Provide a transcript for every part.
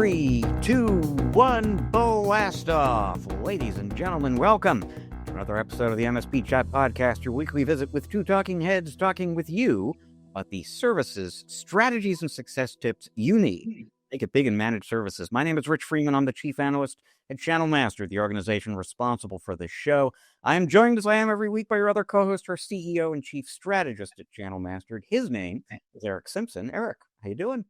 3, 2, 1, blast off. Ladies and gentlemen, welcome to another episode of the MSP Chat Podcast, your weekly visit with two talking heads talking with you about the services, strategies, and success tips you need. Make it big and manage services. My name is Rich Freeman. I'm the Chief Analyst and Channel Master, the organization responsible for this show. I am joined, as I am every week, by your other co-host, our CEO and Chief Strategist at Channel Master. His name is Erick Simpson. Erick, how you doing?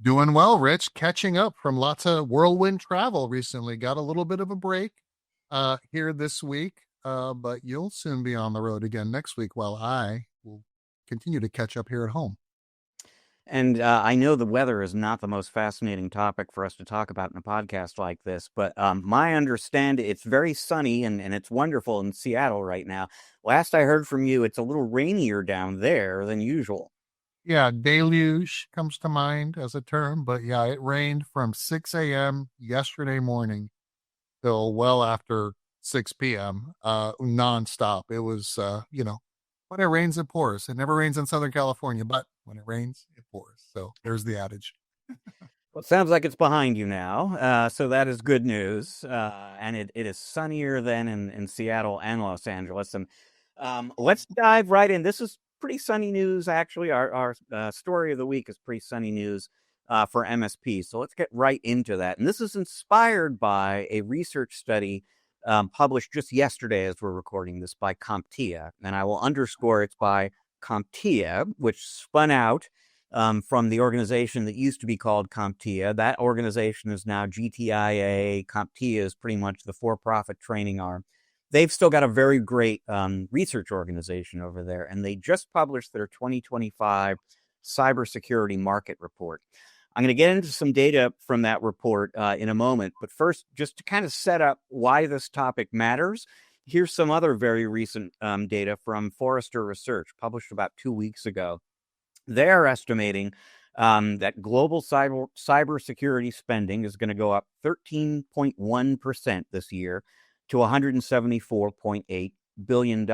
Doing well, Rich. Catching up from lots of whirlwind travel recently. Got a little bit of a break here this week, but you'll soon be on the road again next week while I will continue to catch up here at home. And I know the weather is not the most fascinating topic for us to talk about in a podcast like this, but my understanding, it's very sunny and it's wonderful in Seattle right now. Last I heard from you, it's a little rainier down there than usual. Yeah, deluge comes to mind as a term, but yeah, it rained from 6 a.m. yesterday morning till well after 6 p.m. Nonstop. It was, when it rains, it pours. It never rains in Southern California, but when it rains, it pours. So there's the adage. Well, it sounds like it's behind you now, so that is good news. And it is sunnier than in Seattle and Los Angeles. And let's dive right in. This is pretty sunny news, actually. Our story of the week is pretty sunny news for MSPs. So let's get right into that. And this is inspired by a research study published just yesterday as we're recording this by CompTIA. And I will underscore it's by CompTIA, which spun out from the organization that used to be called CompTIA. That organization is now GTIA. CompTIA is pretty much the for-profit training arm. They've still got a very great research organization over there, and they just published their 2025 cybersecurity market report. I'm going to get into some data from that report in a moment, but first, just to kind of set up why this topic matters, here's some other very recent data from Forrester Research, published about 2 weeks ago. They're estimating that global cybersecurity spending is going to go up 13.1% this year to $174.8 billion.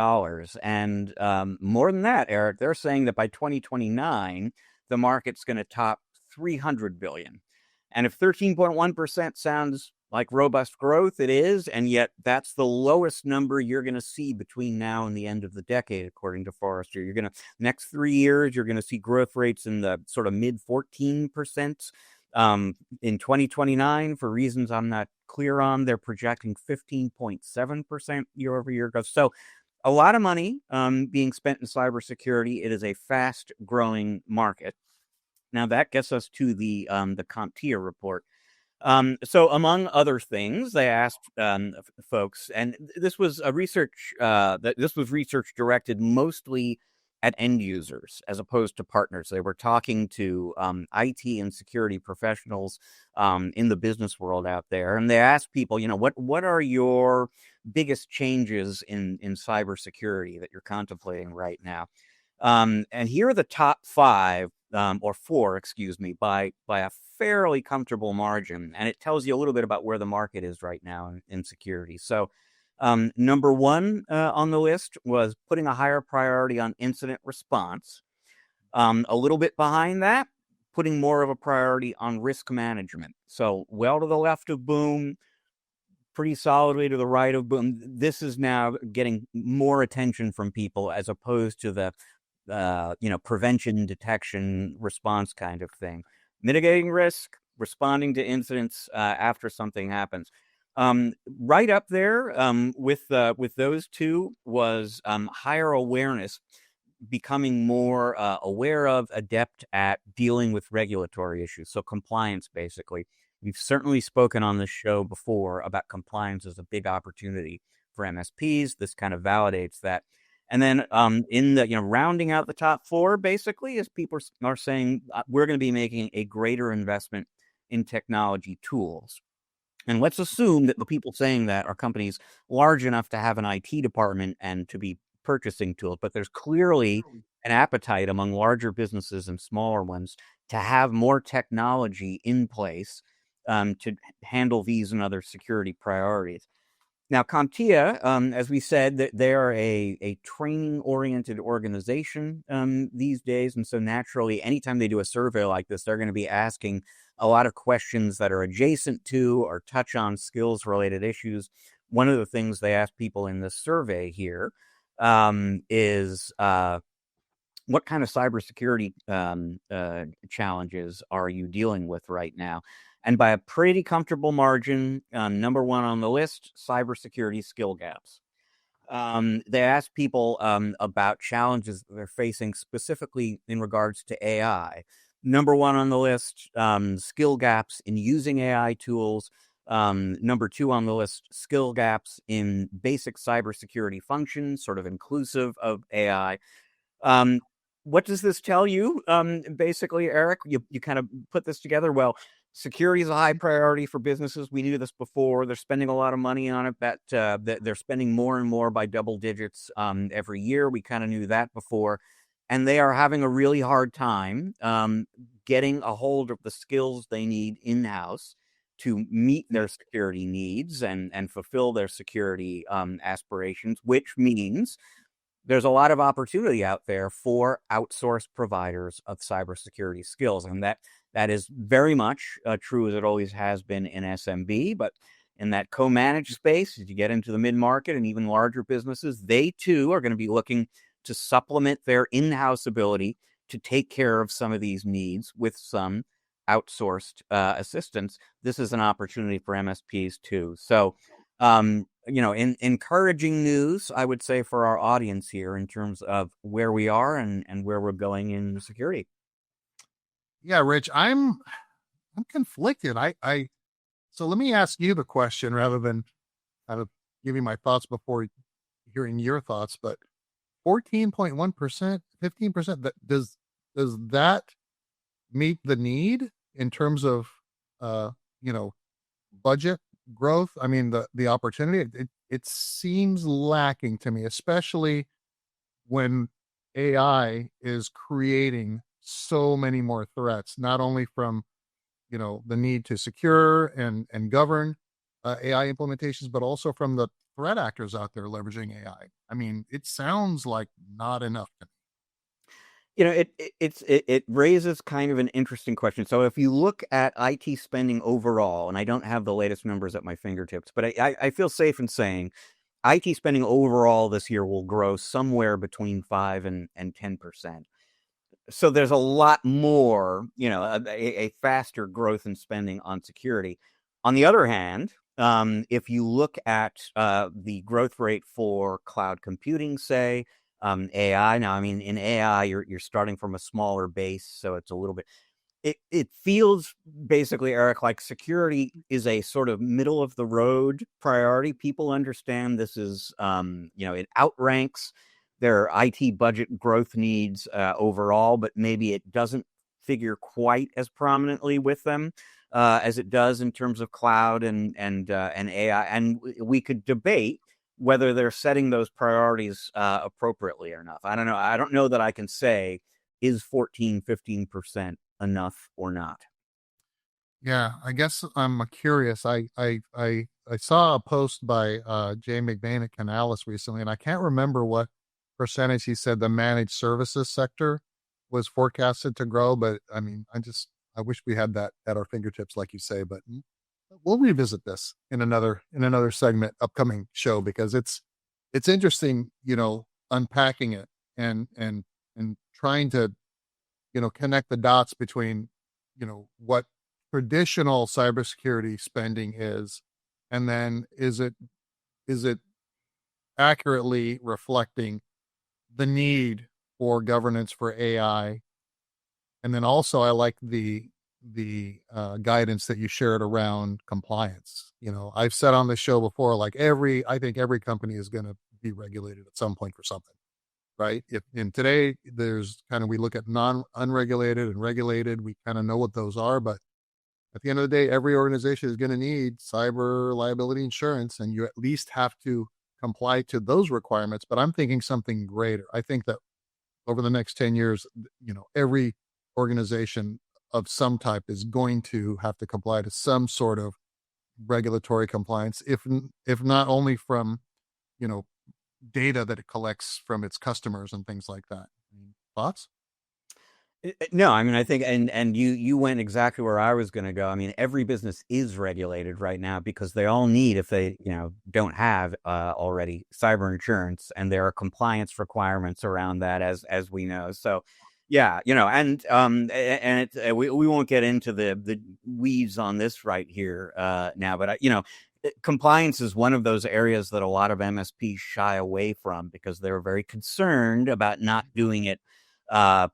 And more than that, Erick, they're saying that by 2029, the market's going to top $300 billion. And if 13.1% sounds like robust growth, it is, and yet that's the lowest number you're going to see between now and the end of the decade, according to Forrester. Next 3 years, you're going to see growth rates in the sort of mid 14%. In 2029, for reasons I'm not clear on, they're projecting 15.7% year-over-year growth. So a lot of money being spent in cybersecurity. It is a fast-growing market. Now that gets us to the CompTIA report. So among other things, they asked folks, and this was research directed mostly at end users as opposed to partners. They were talking to IT and security professionals in the business world out there, and they asked people, what are your biggest changes in cybersecurity that you're contemplating right now? And here are the top five. Or four, excuse me, by a fairly comfortable margin. And it tells you a little bit about where the market is right now in security. So number one on the list was putting a higher priority on incident response. A little bit behind that, putting more of a priority on risk management. So well to the left of boom, pretty solidly to the right of boom. This is now getting more attention from people as opposed to the prevention, detection, response kind of thing. Mitigating risk, responding to incidents after something happens. Right up there with those two was higher awareness, becoming more aware of, adept at dealing with regulatory issues. So compliance, basically. We've certainly spoken on this show before about compliance as a big opportunity for MSPs. This kind of validates that. And then in the, rounding out the top four, basically, is people are saying we're going to be making a greater investment in technology tools. And let's assume that the people saying that are companies large enough to have an IT department and to be purchasing tools. But there's clearly an appetite among larger businesses and smaller ones to have more technology in place to handle these and other security priorities. Now, CompTIA, as we said, that they are a training-oriented organization these days, and so naturally, anytime they do a survey like this, they're going to be asking a lot of questions that are adjacent to or touch on skills-related issues. One of the things they ask people in this survey here is what kind of cybersecurity challenges are you dealing with right now? And by a pretty comfortable margin, number one on the list, cybersecurity skill gaps. They asked people about challenges they're facing specifically in regards to AI. Number one on the list, skill gaps in using AI tools. Number two on the list, skill gaps in basic cybersecurity functions, sort of inclusive of AI. Um, what does this tell you? Basically, Eric, you kind of put this together. Well, security is a high priority for businesses. We knew this before. They're spending a lot of money on it. That they're spending more and more by double digits every year. We kind of knew that before, and they are having a really hard time getting a hold of the skills they need in house to meet their security needs and fulfill their security aspirations, which means there's a lot of opportunity out there for outsourced providers of cybersecurity skills, and that is very much true as it always has been in SMB. But in that co-managed space, as you get into the mid-market and even larger businesses, they too are going to be looking to supplement their in-house ability to take care of some of these needs with some outsourced assistance. This is an opportunity for MSPs too. So in encouraging news, I would say, for our audience here in terms of where we are and where we're going in security. Yeah, Rich, I'm conflicted. So let me ask you the question rather than kind of giving my thoughts before hearing your thoughts. But 14.1%, 15%, does that meet the need in terms of budget growth? I mean, the opportunity, it seems lacking to me, especially when AI is creating so many more threats, not only from the need to secure and govern AI implementations, but also from the threat actors out there leveraging AI. I mean, it sounds like not enough to me. It raises kind of an interesting question. So if you look at IT spending overall, and I don't have the latest numbers at my fingertips, but I feel safe in saying IT spending overall this year will grow somewhere between 5 and 10%. So there's a lot more, a faster growth in spending on security. On the other hand, if you look at the growth rate for cloud computing, say, AI. Now, I mean, in AI, you're starting from a smaller base, so it's a little bit. It feels basically, Eric, like security is a sort of middle of the road priority. People understand this is, it outranks their IT budget growth needs overall, but maybe it doesn't figure quite as prominently with them as it does in terms of cloud and AI. And we could debate whether they're setting those priorities appropriately or not. I don't know. I don't know that I can say is 14-15% enough or not. Yeah, I guess I'm curious. I saw a post by Jay McBain at Canalys recently, and I can't remember what percentage he said the managed services sector was forecasted to grow. But I mean, I wish we had that at our fingertips, like you say. But we'll revisit this in another segment, upcoming show, because it's interesting, unpacking it and trying to connect the dots between what traditional cybersecurity spending is, and then is it accurately reflecting the need for governance for AI. And then also I like the guidance that you shared around compliance. I've said on this show before, like I think every company is going to be regulated at some point for something, right? If in today there's we look at unregulated and regulated, we kind of know what those are, but at the end of the day, every organization is going to need cyber liability insurance, and you at least have to comply to those requirements. But I'm thinking something greater. I think that over the next 10 years, every organization of some type is going to have to comply to some sort of regulatory compliance, if not only from, you know, data that it collects from its customers and things like that. Thoughts? No, I mean, I think, and you went exactly where I was going to go. I mean, every business is regulated right now because they all need, if they, don't have already, cyber insurance, and there are compliance requirements around that, as we know. So, yeah, and we won't get into the weeds on this right here now, but compliance is one of those areas that a lot of MSPs shy away from because they're very concerned about not doing it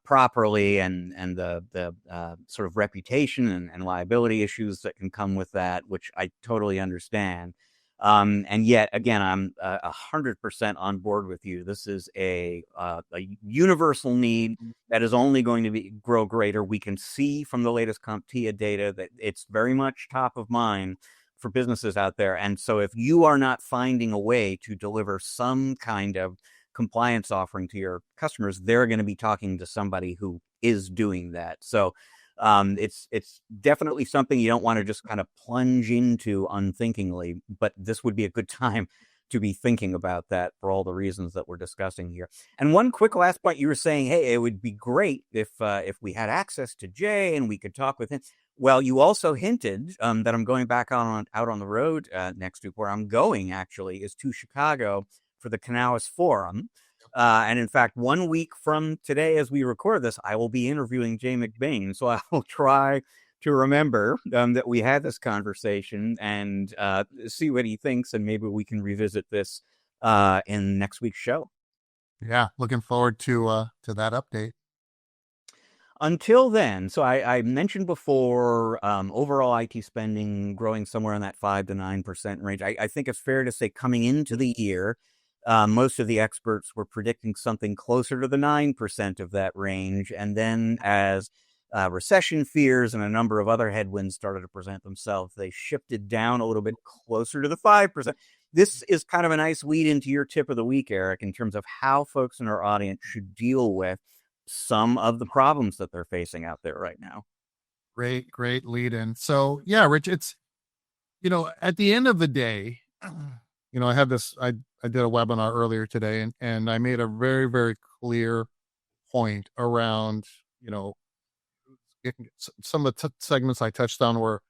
properly, and the sort of reputation and liability issues that can come with that, which I totally understand. And yet again, I'm 100% on board with you. This is a universal need that is only going to grow greater. We can see from the latest CompTIA data that it's very much top of mind for businesses out there. And so if you are not finding a way to deliver some kind of compliance offering to your customers, they're going to be talking to somebody who is doing that. So it's definitely something you don't want to just kind of plunge into unthinkingly, but this would be a good time to be thinking about that for all the reasons that we're discussing here. And one quick last point, you were saying, hey, it would be great if we had access to Jay and we could talk with him. Well, you also hinted that I'm going back out on the road next week. Where I'm going actually is to Chicago for the Canales Forum. And in fact, 1 week from today, as we record this, I will be interviewing Jay McBain. So I will try to remember that we had this conversation and see what he thinks. And maybe we can revisit this in next week's show. Yeah, looking forward to that update. Until then, so I mentioned before, overall IT spending growing somewhere in that 5 to 9% range. I think it's fair to say coming into the year, most of the experts were predicting something closer to the 9% of that range. And then as recession fears and a number of other headwinds started to present themselves, they shifted down a little bit closer to the 5%. This is kind of a nice lead into your tip of the week, Eric, in terms of how folks in our audience should deal with some of the problems that they're facing out there right now. Great lead in. So yeah, Rich, it's, at the end of the day, I had this, I did a webinar earlier today and I made a very, very clear point around, some of the segments I touched on were,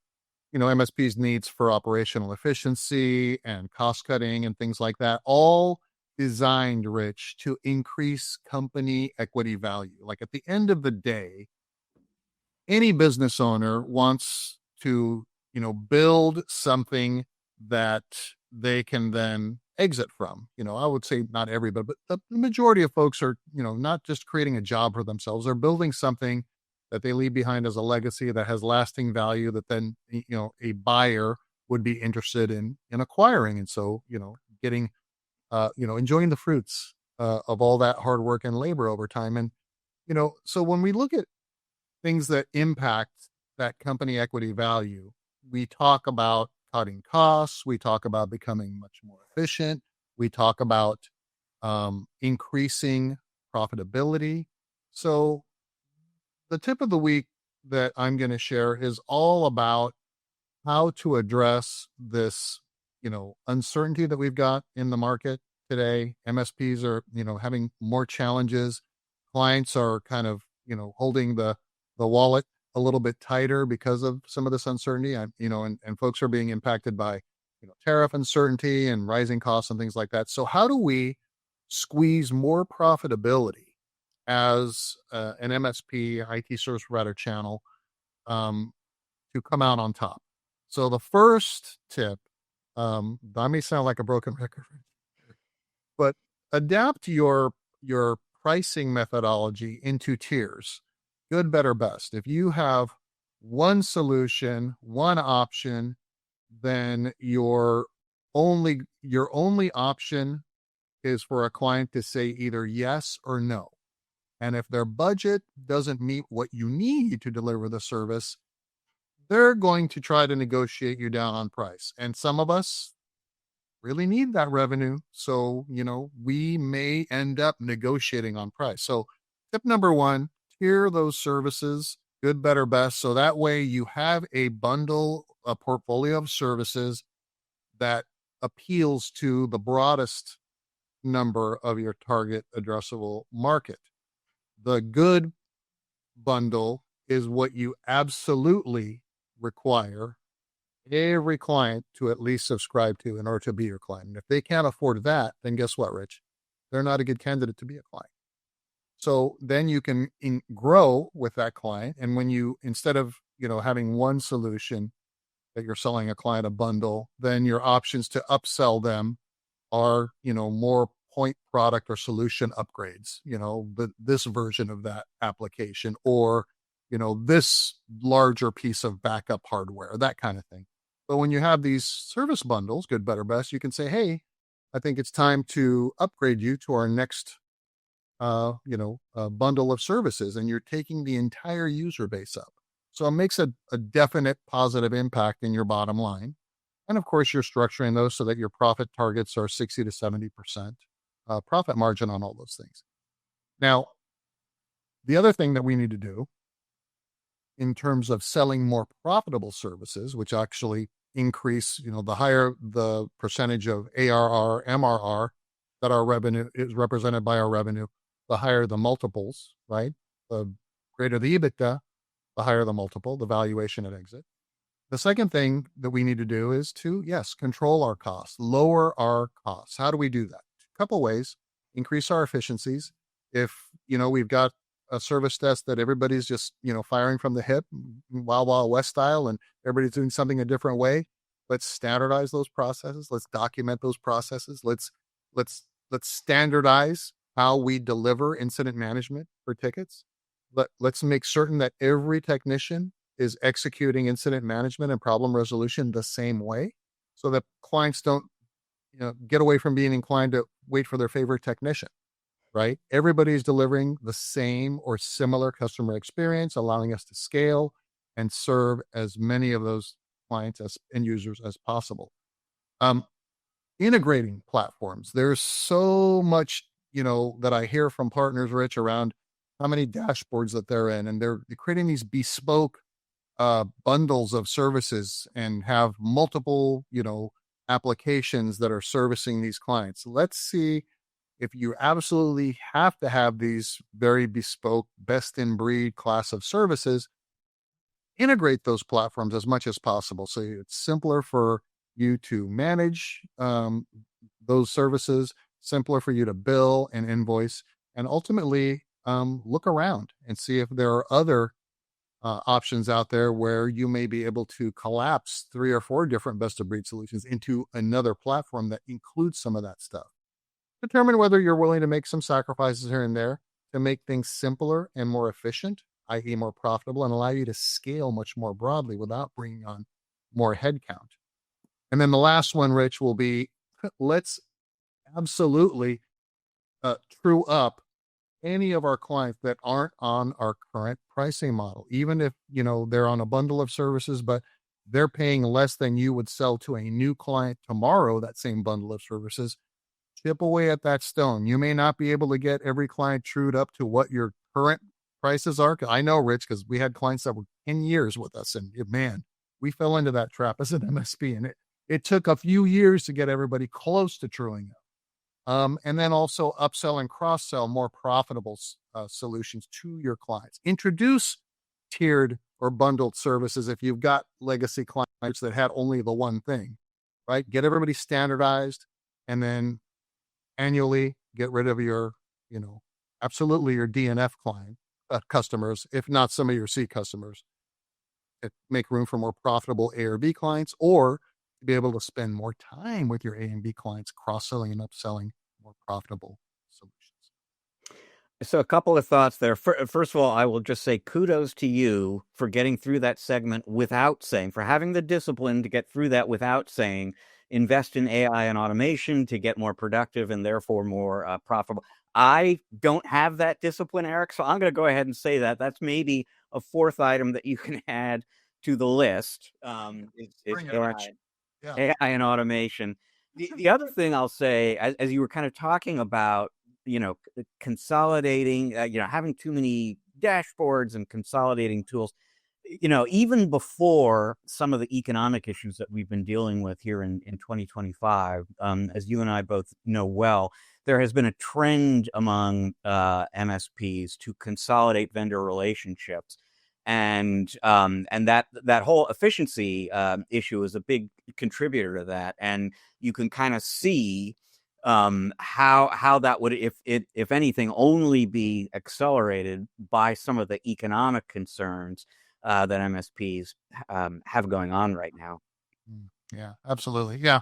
MSP's needs for operational efficiency and cost cutting and things like that, all designed, Rich, to increase company equity value. Like at the end of the day, any business owner wants to, build something that they can then exit from. I would say not everybody, but the majority of folks are, not just creating a job for themselves. They're building something that they leave behind as a legacy that has lasting value that then, a buyer would be interested in acquiring. And so, getting, enjoying the fruits of all that hard work and labor over time. And, so when we look at things that impact that company equity value, we talk about cutting costs. We talk about becoming much more efficient. We talk about increasing profitability. So the tip of the week that I'm going to share is all about how to address this, uncertainty that we've got in the market today. MSPs are, having more challenges. Clients are kind of, holding the wallet a little bit tighter because of some of this uncertainty. And folks are being impacted by, tariff uncertainty and rising costs and things like that. So how do we squeeze more profitability as an MSP IT service provider channel to come out on top? So the first tip, that may sound like a broken record, but adapt your pricing methodology into tiers. Good, better, best. If you have one solution, one option, then your only option is for a client to say either yes or no. And if their budget doesn't meet what you need to deliver the service, they're going to try to negotiate you down on price. And some of us really need that revenue. So, we may end up negotiating on price. So tip number one, tier those services, good, better, best. So that way you have a bundle a portfolio of services that appeals to the broadest number of your target addressable market. The good bundle is what you absolutely require every client to at least subscribe to in order to be your client. And if they can't afford that, then guess what, Rich? They're not a good candidate to be a client. So then you can grow with that client. And when you, instead of, having one solution that you're selling a client a bundle, then your options to upsell them are, more point product or solution upgrades, this version of that application, or, this larger piece of backup hardware, that kind of thing. But when you have these service bundles, good, better, best, you can say, hey, I think it's time to upgrade you to our next, bundle of services. And you're taking the entire user base up. So it makes a definite positive impact in your bottom line. And of course, you're structuring those so that your profit targets are 60 to 70% profit margin on all those things. Now, the other thing that we need to do in terms of selling more profitable services, which actually increase, the higher the percentage of ARR, MRR that our revenue is represented by our revenue, the higher the multiples, right? The greater the EBITDA, the higher the multiple, the valuation at exit. The second thing that we need to do is to, yes, control our costs, lower our costs. How do we do that? A couple ways: increase our efficiencies. If, we've got a service desk that everybody's just, firing from the hip, Wild Wild West style, and everybody's doing something a different way, let's standardize those processes. Let's document those processes. Let's standardize how we deliver incident management for tickets. Let's make certain that every technician is executing incident management and problem resolution the same way, so that clients don't, get away from being inclined to wait for their favorite technician, right? Everybody's delivering the same or similar customer experience, allowing us to scale and serve as many of those clients as end users as possible. Integrating platforms. There's so much, that I hear from partners, Rich, around how many dashboards that they're in, and they're creating these bespoke bundles of services and have multiple, applications that are servicing these clients. Let's see if you absolutely have to have these very bespoke, best in breed class of services. Integrate those platforms as much as possible so it's simpler for you to manage those services, simpler for you to bill and invoice, and ultimately look around and see if there are other options out there where you may be able to collapse 3 or 4 different best of breed solutions into another platform that includes some of that stuff. Determine whether you're willing to make some sacrifices here and there to make things simpler and more efficient, i.e. more profitable, and allow you to scale much more broadly without bringing on more headcount. And then the last one, Rich, will be let's absolutely true up any of our clients that aren't on our current pricing model, even if, they're on a bundle of services, but they're paying less than you would sell to a new client tomorrow, that same bundle of services. Chip away at that stone. You may not be able to get every client trued up to what your current prices are. I know, Rich, because we had clients that were 10 years with us, and man, we fell into that trap as an MSP, and it took a few years to get everybody close to truing up. And then also upsell and cross-sell more profitable solutions to your clients. Introduce tiered or bundled services if you've got legacy clients that had only the one thing, right? Get everybody standardized, and then annually get rid of your, absolutely your DNF client customers, if not some of your C customers. Make room for more profitable A or B clients, or to be able to spend more time with your A and B clients, cross-selling and upselling more profitable solutions. So a couple of thoughts there. First of all, I will just say kudos to you for getting through that segment without saying, for having the discipline to get through that without saying, invest in AI and automation to get more productive and therefore more profitable. I don't have that discipline, Eric, so I'm going to go ahead and say that. That's maybe a fourth item that you can add to the list. Is AI. Yeah. AI and automation. The other thing I'll say, as you were kind of talking about, consolidating, having too many dashboards and consolidating tools, even before some of the economic issues that we've been dealing with here in 2025, as you and I both know well, there has been a trend among MSPs to consolidate vendor relationships, and that whole efficiency issue is a big contributor to that. And you can kind of see how that would, if anything, only be accelerated by some of the economic concerns that MSPs have going on right now. Yeah, absolutely. Yeah.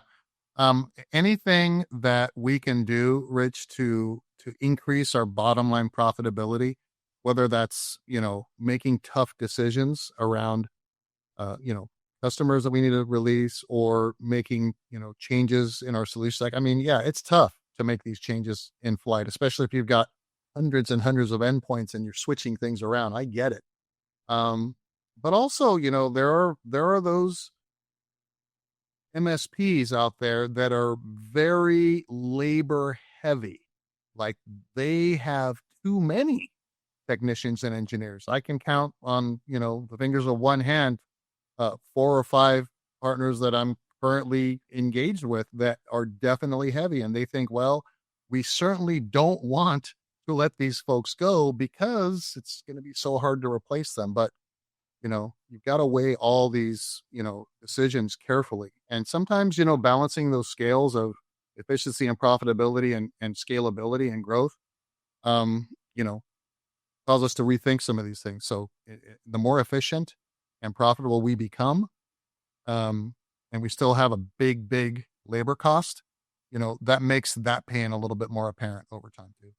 Anything that we can do, Rich, to increase our bottom line profitability, whether that's, making tough decisions around, customers that we need to release, or making, changes in our solution. Like, I mean, yeah, it's tough to make these changes in flight, especially if you've got hundreds and hundreds of endpoints and you're switching things around. I get it. But also, there are those MSPs out there that are very labor heavy. Like, they have too many technicians and engineers. I can count on, the fingers of one hand, 4 or 5 partners that I'm currently engaged with that are definitely heavy. And they think, well, we certainly don't want to let these folks go because it's going to be so hard to replace them. But you've got to weigh all these, decisions carefully. And sometimes, balancing those scales of efficiency and profitability and scalability and growth, you know, cause us to rethink some of these things. So the more efficient and profitable we become, and we still have a big labor cost, that makes that pain a little bit more apparent over time too.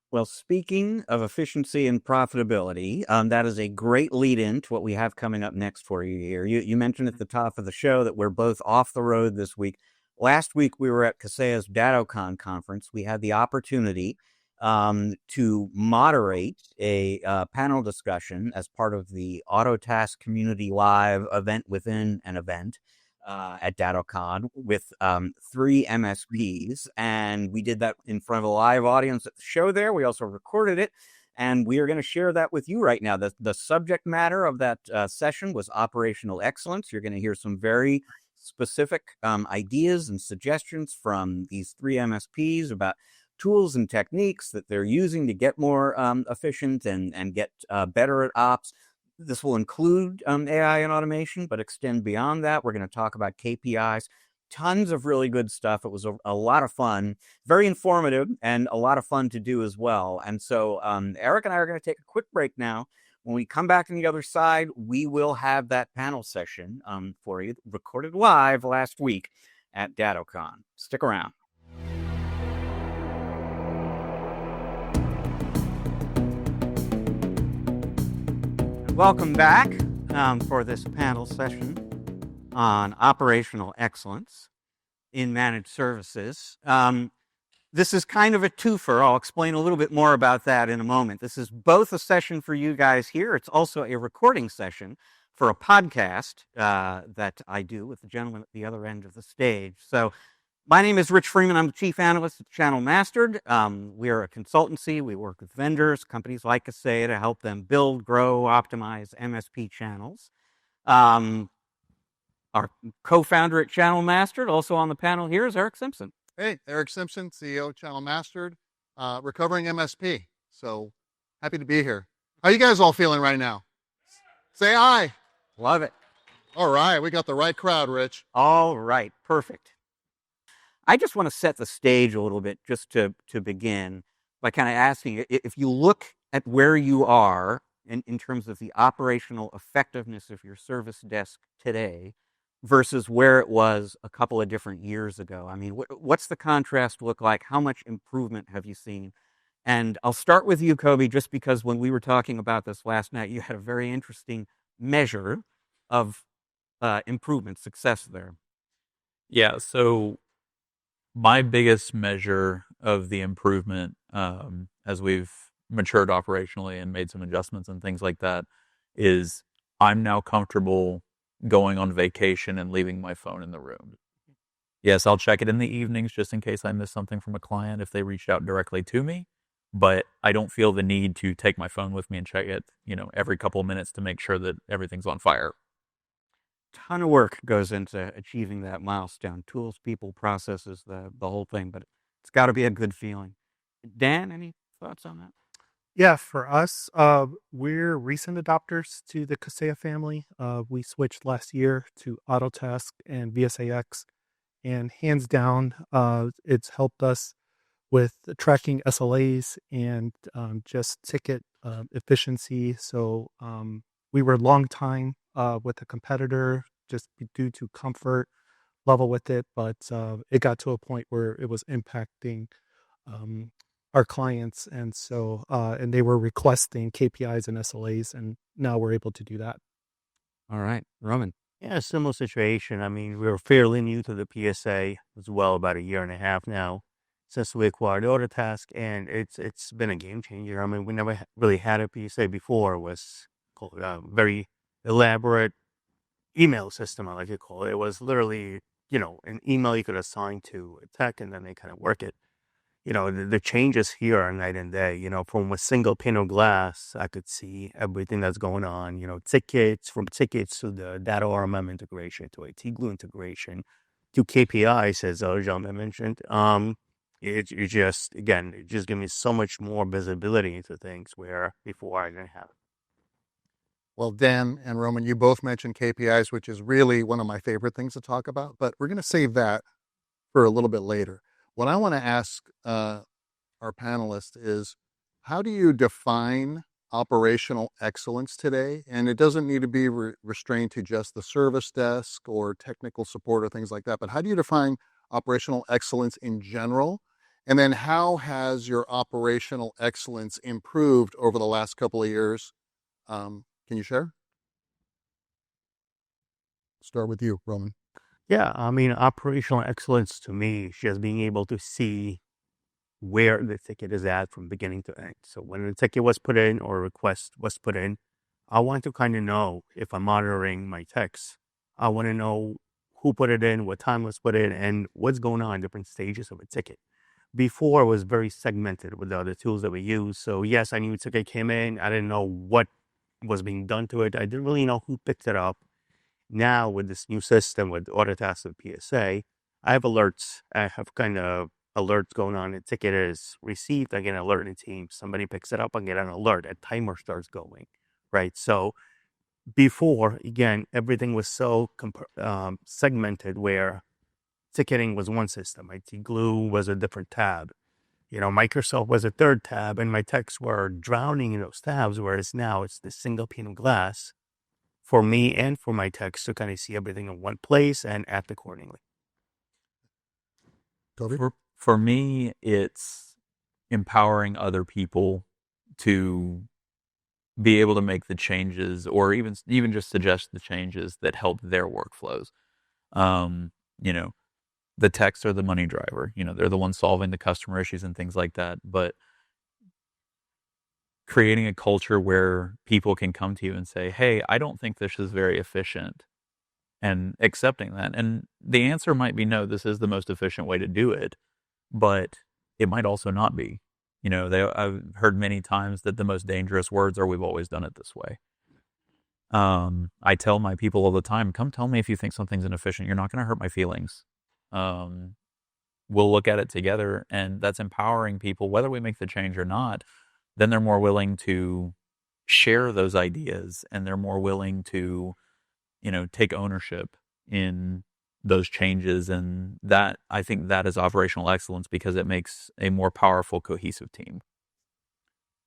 Well, speaking of efficiency and profitability, that is a great lead in to what we have coming up next for you here. You mentioned at the top of the show that we're both off the road this week. Last week, we were at Kaseya's DattoCon conference. We had the opportunity to moderate a panel discussion as part of the Autotask Community Live event within an event at DattoCon with 3 MSPs. And we did that in front of a live audience at the show there. We also recorded it, and we are going to share that with you right now. The subject matter of that session was operational excellence. You're going to hear some very specific ideas and suggestions from these 3 MSPs about tools and techniques that they're using to get more efficient and get better at ops. This will include AI and automation, but extend beyond that. We're going to talk about KPIs, tons of really good stuff. It was a lot of fun, very informative, and a lot of fun to do as well. And so Eric and I are going to take a quick break now. When we come back on the other side, we will have that panel session for you, recorded live last week at DattoCon. Stick around. Welcome back for this panel session on operational excellence in managed services. This is kind of a twofer. I'll explain a little bit more about that in a moment. This is both a session for you guys here. It's also a recording session for a podcast that I do with the gentleman at the other end of the stage. So my name is Rich Freeman. I'm the chief analyst at Channel Mastered. We are a consultancy. We work with vendors, companies like Kaseya, to help them build, grow, optimize MSP channels. Our co-founder at Channel Mastered, also on the panel here, is Eric Simpson. Hey, Eric Simpson, CEO of Channel Mastered, recovering MSP. So happy to be here. How you guys all feeling right now? Say hi. Love it. All right, we got the right crowd, Rich. All right, perfect. I just want to set the stage a little bit just to begin by kind of asking, if you look at where you are in terms of the operational effectiveness of your service desk today versus where it was a couple of different years ago. I mean, what's the contrast look like? How much improvement have you seen? And I'll start with you, Kobe, just because when we were talking about this last night, you had a very interesting measure of improvement, success there. Yeah, so my biggest measure of the improvement as we've matured operationally and made some adjustments and things like that is I'm now comfortable going on vacation and leaving my phone in the room. Yes, I'll check it in the evenings just in case I miss something from a client if they reached out directly to me. but I don't feel the need to take my phone with me and check it, every couple of minutes to make sure that everything's on fire. Ton of work goes into achieving that milestone. Tools, people, processes, the whole thing, but it's got to be a good feeling. Dan, any thoughts on that? Yeah, for us, we're recent adopters to the Kaseya family. We switched last year to Autotask and VSAX, and hands down, it's helped us with the tracking SLAs and just ticket efficiency. So we were long time with a competitor just due to comfort level with it, but it got to a point where it was impacting um, our clients, and so and they were requesting KPIs and SLAs, and now we're able to do that. All right, Roman. Yeah, similar situation. I mean, we were fairly new to the PSA as well, about a year and a half now since we acquired Autotask, and it's been a game changer. I mean, we never really had a PSA before. It was called a very elaborate email system, I like to call it. It was literally, an email you could assign to a tech, and then they kind of work it. The changes here are night and day. From a single pane of glass, I could see everything that's going on. From tickets to the data RMM integration, to IT glue integration, to KPIs, as other gentleman mentioned. It just, again, it just gives me so much more visibility into things where before I didn't have. Well, Dan and Roman, you both mentioned KPIs, which is really one of my favorite things to talk about, but we're going to save that for a little bit later. What I want to ask our panelists is, how do you define operational excellence today? And it doesn't need to be restrained to just the service desk or technical support or things like that, but how do you define operational excellence in general? And then how has your operational excellence improved over the last couple of years? Can you share? Start with you, Roman. Yeah, I mean, operational excellence to me is just being able to see where the ticket is at from beginning to end. So when the ticket was put in or a request was put in, I want to kind of know if I'm monitoring my techs. I want to know who put it in, what time was put in, and what's going on in different stages of a ticket. Before, it was very segmented with the other tools that we use. So yes, I knew a ticket came in. I didn't know what was being done to it. I didn't really know who picked it up. Now with this new system with Autotask and PSA, I have alerts. I have kind of alerts going on. A ticket is received, I get an alert in Teams. Somebody picks it up, I get an alert. A timer starts going, right? So before, again, everything was so segmented where ticketing was one system. IT Glue was a different tab. Microsoft was a third tab, and my techs were drowning in those tabs, whereas now it's the single pane of glass for me and for my techs to kind of see everything in one place and act accordingly. Toby? For me, it's empowering other people to be able to make the changes, or even just suggest the changes that help their workflows. The techs are the money driver. They're the ones solving the customer issues and things like that. But creating a culture where people can come to you and say, hey, I don't think this is very efficient, and accepting that. And the answer might be no, this is the most efficient way to do it, but it might also not be. I've heard many times that the most dangerous words are, we've always done it this way. I tell my people all the time, come tell me if you think something's inefficient. You're not going to hurt my feelings. We'll look at it together, and that's empowering people, whether we make the change or not. Then they're more willing to share those ideas, and they're more willing to, take ownership in those changes. And that, I think that is operational excellence, because it makes a more powerful, cohesive team.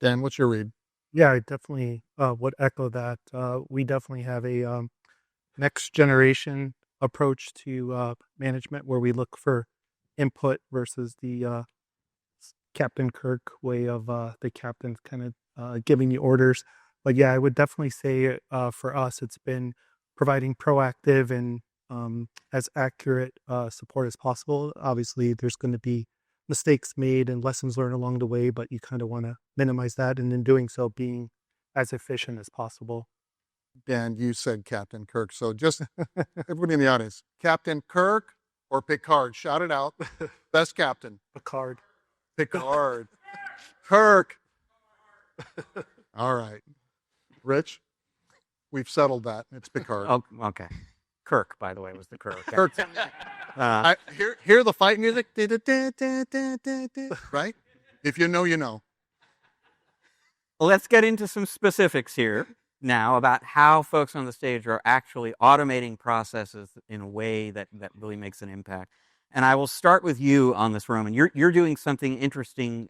Dan, what's your read? Yeah, I definitely would echo that. We definitely have a next generation approach to management where we look for input versus the Captain Kirk way of the captain kind of giving you orders. But yeah, I would definitely say for us, it's been providing proactive and as accurate support as possible. Obviously, there's going to be mistakes made and lessons learned along the way, but you kind of want to minimize that, and in doing so, being as efficient as possible. Dan, you said Captain Kirk. So just everybody in the audience, Captain Kirk or Picard? Shout it out. Best captain. Picard. Picard. Kirk. All right. Rich, we've settled that. It's Picard. Oh, okay. Kirk, by the way, was the Kirk. Kirk. Hear the fight music? Right? If you know, you know. Let's get into some specifics here now about how folks on the stage are actually automating processes in a way that really makes an impact. And I will start with you on this, Roman. You're doing something interesting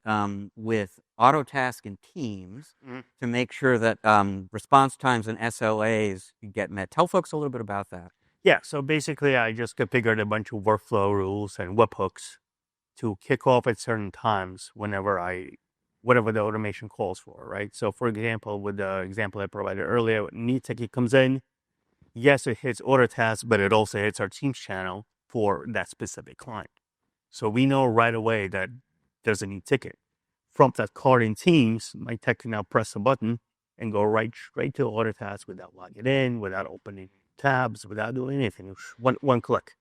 with Autotask and Teams to make sure that response times and SLAs get met. Tell folks a little bit about that. Yeah, so basically I just configured a bunch of workflow rules and webhooks to kick off at certain times whatever the automation calls for, right? So for example, with the example I provided earlier, when new ticket comes in, yes, it hits Autotask, but it also hits our Teams channel for that specific client. So we know right away that there's a new ticket. From that card in Teams, my tech can now press a button and go right straight to Autotask without logging in, without opening tabs, without doing anything. One click.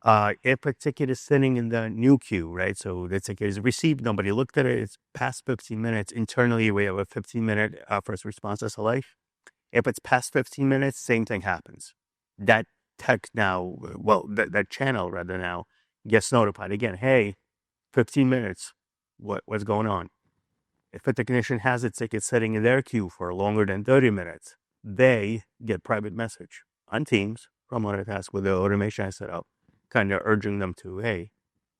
If a ticket is sitting in the new queue, right? So the ticket is received, nobody looked at it, it's past 15 minutes. Internally, we have a 15-minute first response SLA. If it's past 15 minutes, same thing happens. That tech now, that channel rather now gets notified again. Hey, 15 minutes. What's going on? If a technician has a ticket sitting in their queue for longer than 30 minutes, they get private message on Teams from Autotask with the automation I set up, kind of urging them to, hey,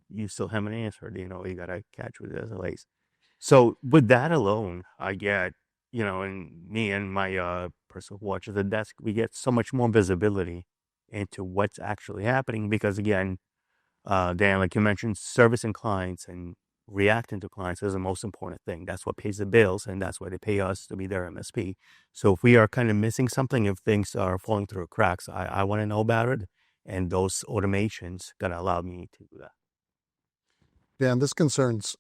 you still haven't answered, you got to catch with the SLAs. So with that alone, I get, and me and my person who watches the desk, we get so much more visibility into what's actually happening because, again, Dan, like you mentioned, servicing clients and reacting to clients is the most important thing. That's what pays the bills, and that's why they pay us to be their MSP. So if we are kind of missing something, if things are falling through cracks, I want to know about it, and those automations going to allow me to do that. Dan, this concerns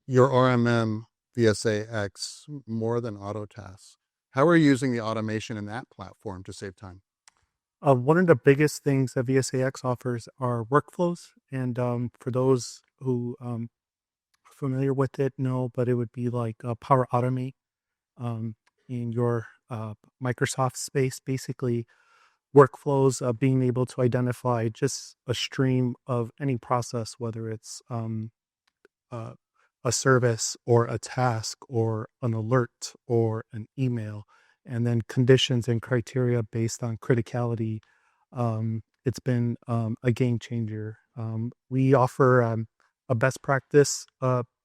your RMM VSAX more than Autotask. How are you using the automation in that platform to save time? One of the biggest things that VSAX offers are workflows. And for those who are familiar with it, no, but it would be like Power Automate in your Microsoft space, basically workflows, being able to identify just a stream of any process, whether it's a service or a task or an alert or an email, and then conditions and criteria based on criticality. It's been a game changer. We offer a best practice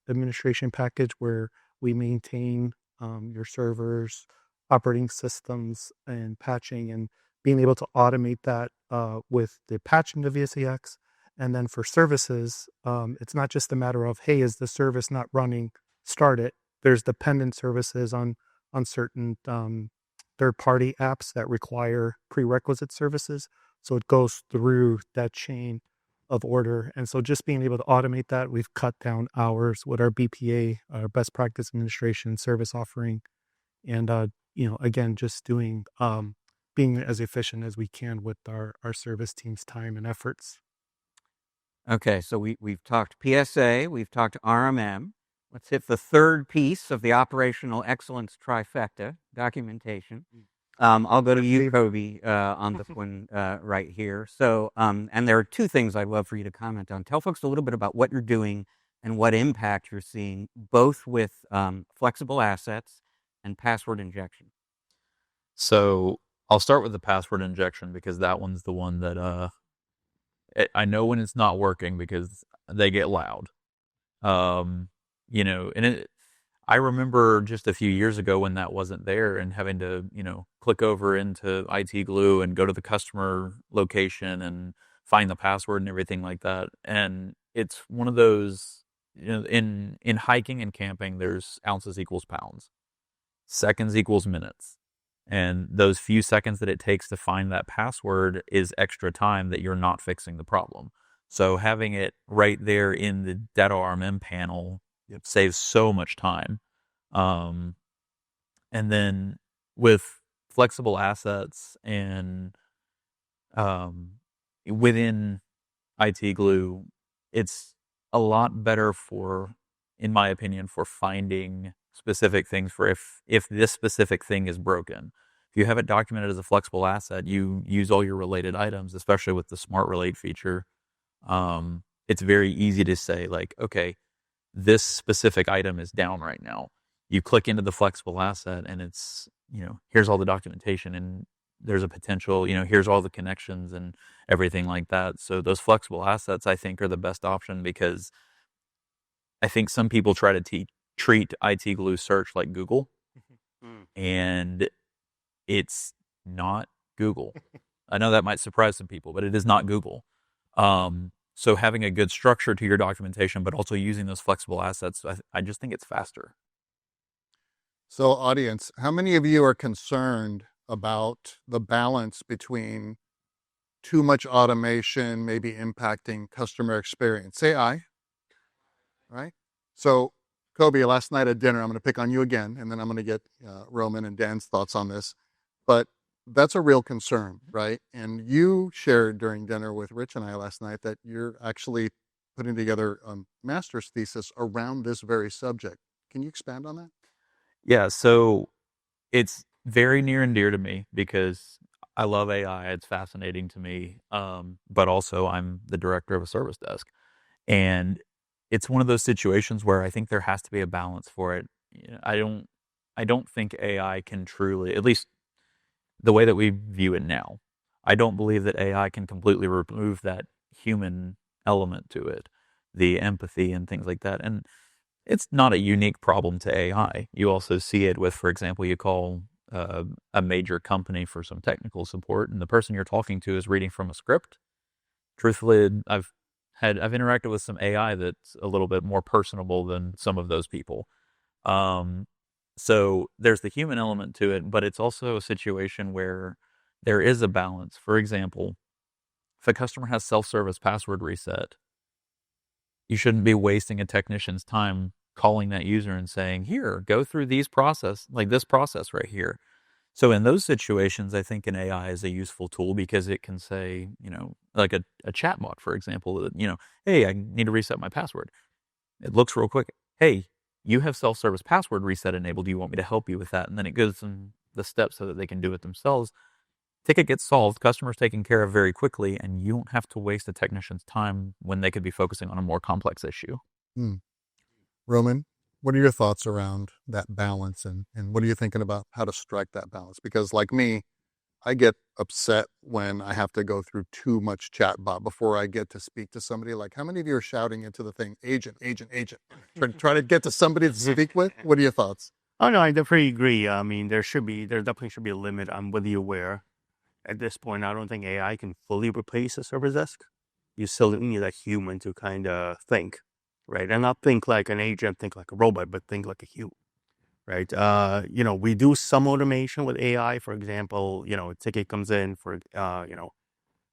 administration package where we maintain your servers, operating systems, and patching, and being able to automate that with the patching of VSAX. And then for services, it's not just a matter of, hey, is the service not running? Start it. There's dependent services on certain third-party apps that require prerequisite services. So it goes through that chain of order. And so just being able to automate that, we've cut down hours with our BPA, our best practice administration service offering. And, again, just doing, being as efficient as we can with our service team's time and efforts. Okay, so we've talked PSA, we've talked RMM. Let's hit the third piece of the operational excellence trifecta, documentation. I'll go to you, Kobe, on this one right here. So, and there are two things I'd love for you to comment on. Tell folks a little bit about what you're doing and what impact you're seeing, both with flexible assets and password injection. So I'll start with the password injection because that one's the one that I know when it's not working because they get loud. I remember just a few years ago when that wasn't there and having to, click over into IT Glue and go to the customer location and find the password and everything like that. And it's one of those, in hiking and camping, there's ounces equals pounds, seconds equals minutes. And those few seconds that it takes to find that password is extra time that you're not fixing the problem. So having it right there in the Datto RMM panel saves so much time. And then with flexible assets and within IT Glue, it's a lot better for in my opinion, for finding specific things for if this specific thing is broken. If you have it documented as a flexible asset, you use all your related items, especially with the smart relate feature. It's very easy to say, like, okay, this specific item is down right now. You click into the flexible asset and it's, here's all the documentation and there's a potential, here's all the connections and everything like that. So those flexible assets, I think, are the best option, because I think some people try to treat IT glue search like Google, and it's not Google. I know that might surprise some people, but it is not Google. So having a good structure to your documentation, but also using those flexible assets, I just think it's faster. So, audience, how many of you are concerned about the balance between too much automation maybe impacting customer experience? Say aye. Right? So, Kobe, last night at dinner, I'm going to pick on you again, and then I'm going to get Roman and Dan's thoughts on this. But that's a real concern, right? And you shared during dinner with Rich and I last night that you're actually putting together a master's thesis around this very subject. Can you expand on that? Yeah, so it's very near and dear to me because I love AI. It's fascinating to me. But also I'm the director of a service desk. And it's one of those situations where I think there has to be a balance for it. I don't think AI can truly, at least the way that we view it now, I don't believe that AI can completely remove that human element to it, the empathy and things like that. And it's not a unique problem to AI. You also see it with, for example, you call a major company for some technical support, and the person you're talking to is reading from a script. Truthfully, I've interacted with some AI that's a little bit more personable than some of those people. So there's the human element to it, but it's also a situation where there is a balance. For example, if a customer has self-service password reset, you shouldn't be wasting a technician's time calling that user and saying, here, go through this process right here. So in those situations, I think an AI is a useful tool because it can say, like a chatbot, for example, that, hey, I need to reset my password. It looks real quick. Hey, you have self-service password reset enabled. Do you want me to help you with that? And then it goes in the steps so that they can do it themselves. Ticket gets solved, customer's taken care of very quickly, and you don't have to waste a technician's time when they could be focusing on a more complex issue. Roman, what are your thoughts around that balance, and what are you thinking about how to strike that balance? Because like me, I get upset when I have to go through too much chatbot before I get to speak to somebody. Like, how many of you are shouting into the thing, agent, agent, agent, try to get to somebody to speak with? What are your thoughts? Oh no, I definitely agree. I mean, there definitely should be a limit on whether you're aware. At this point, I don't think AI can fully replace a service desk. You still need a human to kind of think, right? And not think like an agent, think like a robot, but think like a human, right? We do some automation with AI. For example, a ticket comes in for,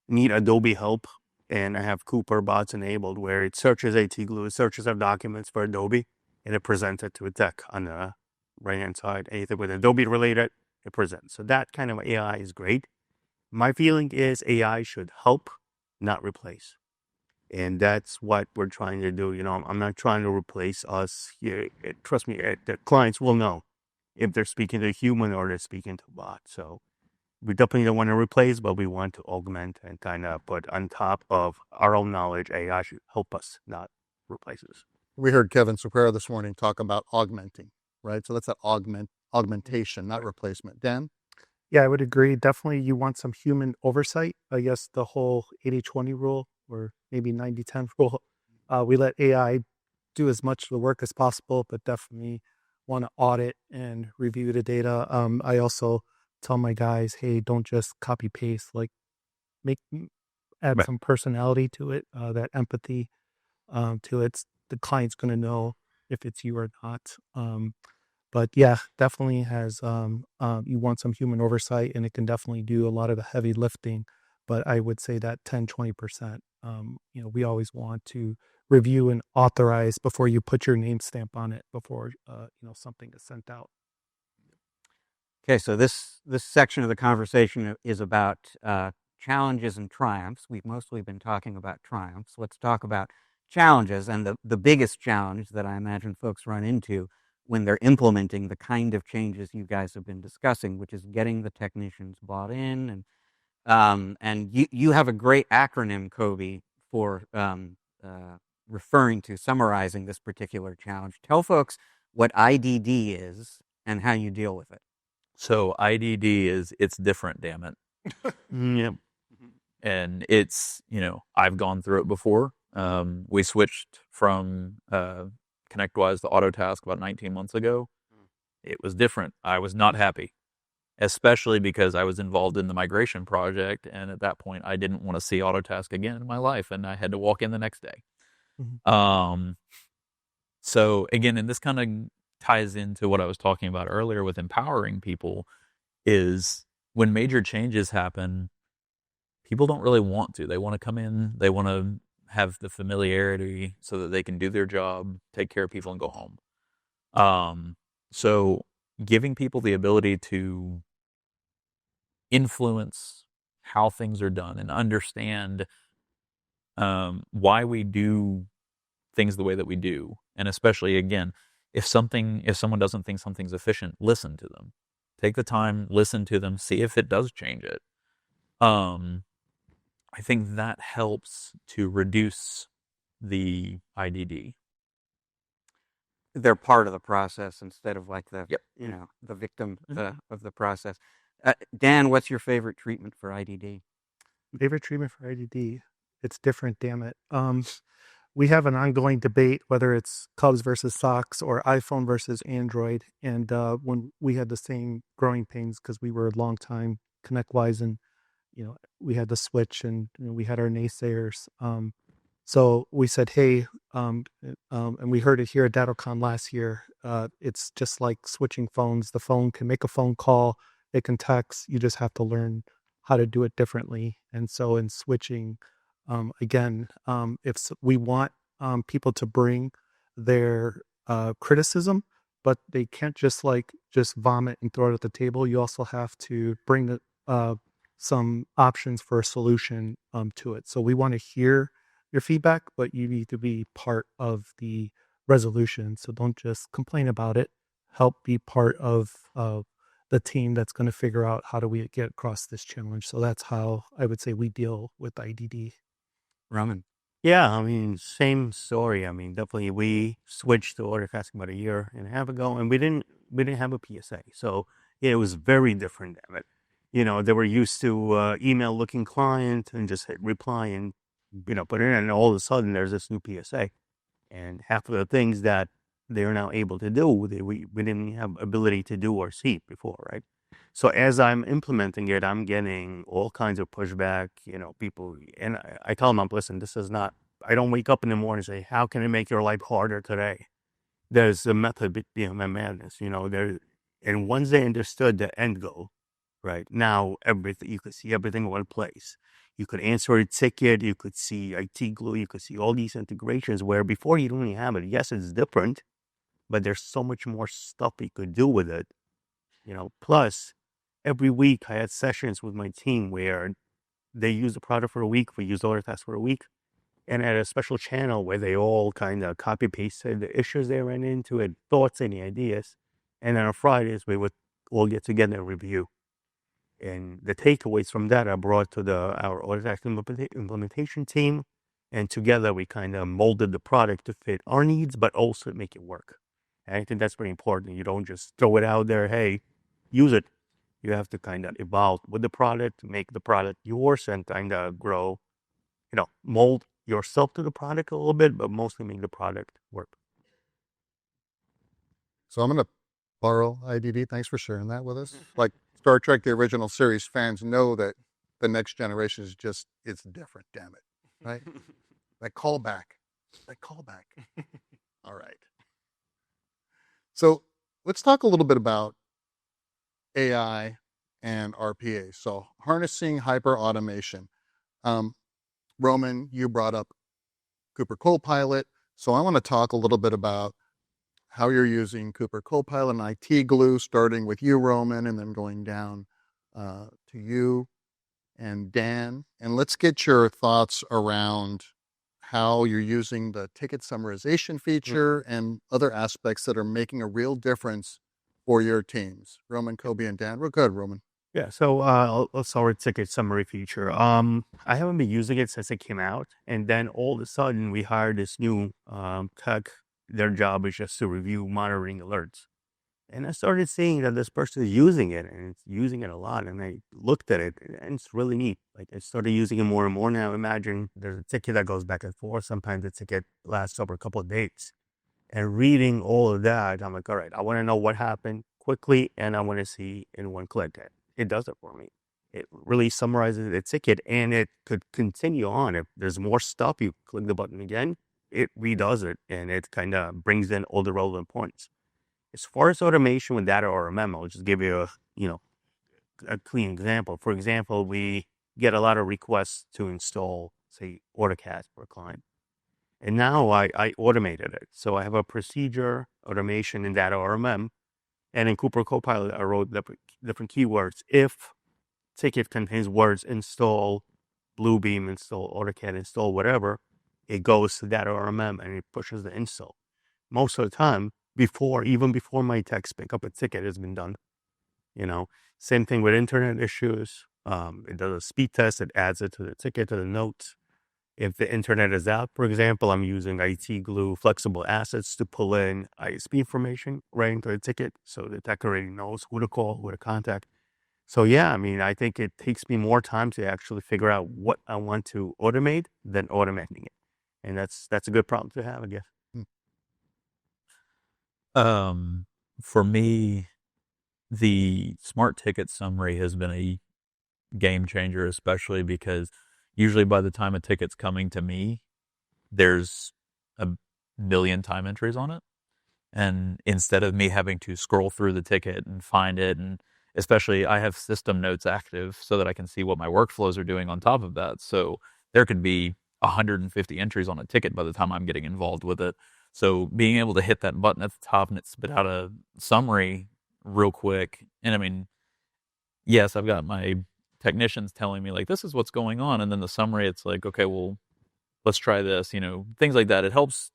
need Adobe help, and I have Cooper bots enabled where it searches AT Glue, it searches our documents for Adobe, and it presents it to a tech on the right-hand side. Anything with Adobe related, it presents. So that kind of AI is great. My feeling is AI should help, not replace. And that's what we're trying to do. I'm not trying to replace us here. Trust me, the clients will know if they're speaking to a human or they're speaking to a bot. So we definitely don't want to replace, but we want to augment and kind of put on top of our own knowledge. AI should help us, not replace us. We heard Kevin Supera this morning talk about augmenting, right? So that's that augmentation, not replacement. Dan? Yeah, I would agree. Definitely you want some human oversight. I guess the whole 80-20 rule, or maybe 90-10 rule, we let AI do as much of the work as possible, but definitely want to audit and review the data. I also tell my guys, hey, don't just copy paste, like add Right. some personality to it, that empathy to it. The client's going to know if it's you or not. But yeah, definitely has, you want some human oversight, and it can definitely do a lot of the heavy lifting. But I would say that 10-20%, we always want to review and authorize before you put your name stamp on it, before, something is sent out. Okay, so this section of the conversation is about challenges and triumphs. We've mostly been talking about triumphs. Let's talk about challenges, and the biggest challenge that I imagine folks run into when they're implementing the kind of changes you guys have been discussing, which is getting the technicians bought in. And you have a great acronym, Kobe, for referring to, summarizing this particular challenge. Tell folks what IDD is and how you deal with it. So IDD is it's different, damn it. Yep. And it's, I've gone through it before. We switched from ConnectWise to Autotask about 19 months ago. It was different. I was not happy, especially because I was involved in the migration project. And at that point, I didn't want to see Autotask again in my life. And I had to walk in the next day. Mhm. So again, and this kind of ties into what I was talking about earlier with empowering people, is when major changes happen, people don't really want to. They want to come in, they want to have the familiarity so that they can do their job, take care of people, and go home. So giving people the ability to influence how things are done and understand why we do things the way that we do, and especially, again, if someone doesn't think something's efficient, listen to them. Take the time, listen to them, see if it does change it. I think that helps to reduce the IDD. They're part of the process instead of like the Yep. the victim of the process. Dan, what's your favorite treatment for IDD? Favorite treatment for IDD? It's different, damn it. We have an ongoing debate whether it's Cubs versus Sox or iPhone versus Android. And when we had the same growing pains because we were a long time ConnectWise, and we had the switch, and we had our naysayers. So we said, hey, and we heard it here at DattoCon last year. It's just like switching phones. The phone can make a phone call, it can text. You just have to learn how to do it differently. And so in switching, again, if we want people to bring their criticism, but they can't just vomit and throw it at the table. You also have to bring some options for a solution to it. So we want to hear your feedback, but you need to be part of the resolution. So don't just complain about it. Help be part of the team that's going to figure out how do we get across this challenge. So that's how I would say we deal with IDD. Roman. Yeah, I mean, same story. I mean, definitely we switched to Autotask about a year and a half ago, and we didn't have a PSA, so it was very different. Damn it, they were used to email looking client and just hit reply and put it in, and all of a sudden there's this new PSA, and half of the things that they are now able to do, we didn't have ability to do or see before, right? So as I'm implementing it, I'm getting all kinds of pushback, people, and I tell them, listen, this is not, I don't wake up in the morning and say, how can I make your life harder today? There's a method behind my madness, and once they understood the end goal, right, now everything, you could see everything in one place. You could answer a ticket, you could see IT glue, you could see all these integrations where before you don't even have it. Yes, it's different, but there's so much more stuff you could do with it. Plus every week I had sessions with my team where they use the product for a week, we use Autotask for a week, and at a special channel where they all kind of copy pasted the issues they ran into and thoughts, any ideas. And then on Fridays we would all get together and review. And the takeaways from that are brought to our Autotask implementation team, and together we kind of molded the product to fit our needs, but also make it work. And I think that's very important. You don't just throw it out there, hey, use it. You have to kind of evolve with the product, make the product yours, and kind of grow, mold yourself to the product a little bit, but mostly make the product work. So I'm going to borrow IDD. Thanks for sharing that with us. Like Star Trek, the original series fans know that the next generation is just, it's different, damn it. Right? That callback. All right. So let's talk a little bit about AI and RPA. So harnessing hyper automation. Roman, you brought up Cooper Copilot. So I want to talk a little bit about how you're using Cooper Copilot and IT Glue, starting with you, Roman, and then going down to you and Dan. And let's get your thoughts around how you're using the ticket summarization feature and other aspects that are making a real difference for your teams. Roman, Kobe, and Dan. We're good, Roman. Yeah, so let's start with ticket summary feature. I haven't been using it since it came out, and then all of a sudden we hired this new tech. Their job is just to review monitoring alerts, and I started seeing that this person is using it, and it's using it a lot. And I looked at it, and it's really neat. Like I started using it more and more now. Imagine there's a ticket that goes back and forth. Sometimes the ticket lasts over a couple of days, and reading all of that, I'm like, all right, I want to know what happened quickly, and I want to see in one click. It does it for me. It really summarizes the ticket, and it could continue on. If there's more stuff, you click the button again, it redoes it, and it kind of brings in all the relevant points. As far as automation with data or a memo, I'll just give you a clean example. For example, we get a lot of requests to install, say, AutoCAD for a client. And now I automated it. So I have a procedure, automation in Data RMM, and in Cooper Copilot, I wrote different keywords. If ticket contains words install Bluebeam, install AutoCAD, install whatever, it goes to Data RMM and it pushes the install. Most of the time, even before my techs pick up a ticket has been done. Same thing with internet issues. It does a speed test. It adds it to the ticket, to the notes. If the internet is out, for example, I'm using IT Glue flexible assets to pull in ISP information right into the ticket, so the tech already knows who to call, who to contact. So yeah, I mean, I think it takes me more time to actually figure out what I want to automate than automating it, and that's a good problem to have, I guess. For me, the smart ticket summary has been a game changer, especially because usually by the time a ticket's coming to me, there's a million time entries on it. And instead of me having to scroll through the ticket and find it, and especially I have system notes active so that I can see what my workflows are doing on top of that. So there could be 150 entries on a ticket by the time I'm getting involved with it. So being able to hit that button at the top and it spit out a summary real quick. And I mean, yes, I've got my technicians telling me like, this is what's going on. And then the summary, it's like, okay, well, let's try this, things like that. It helps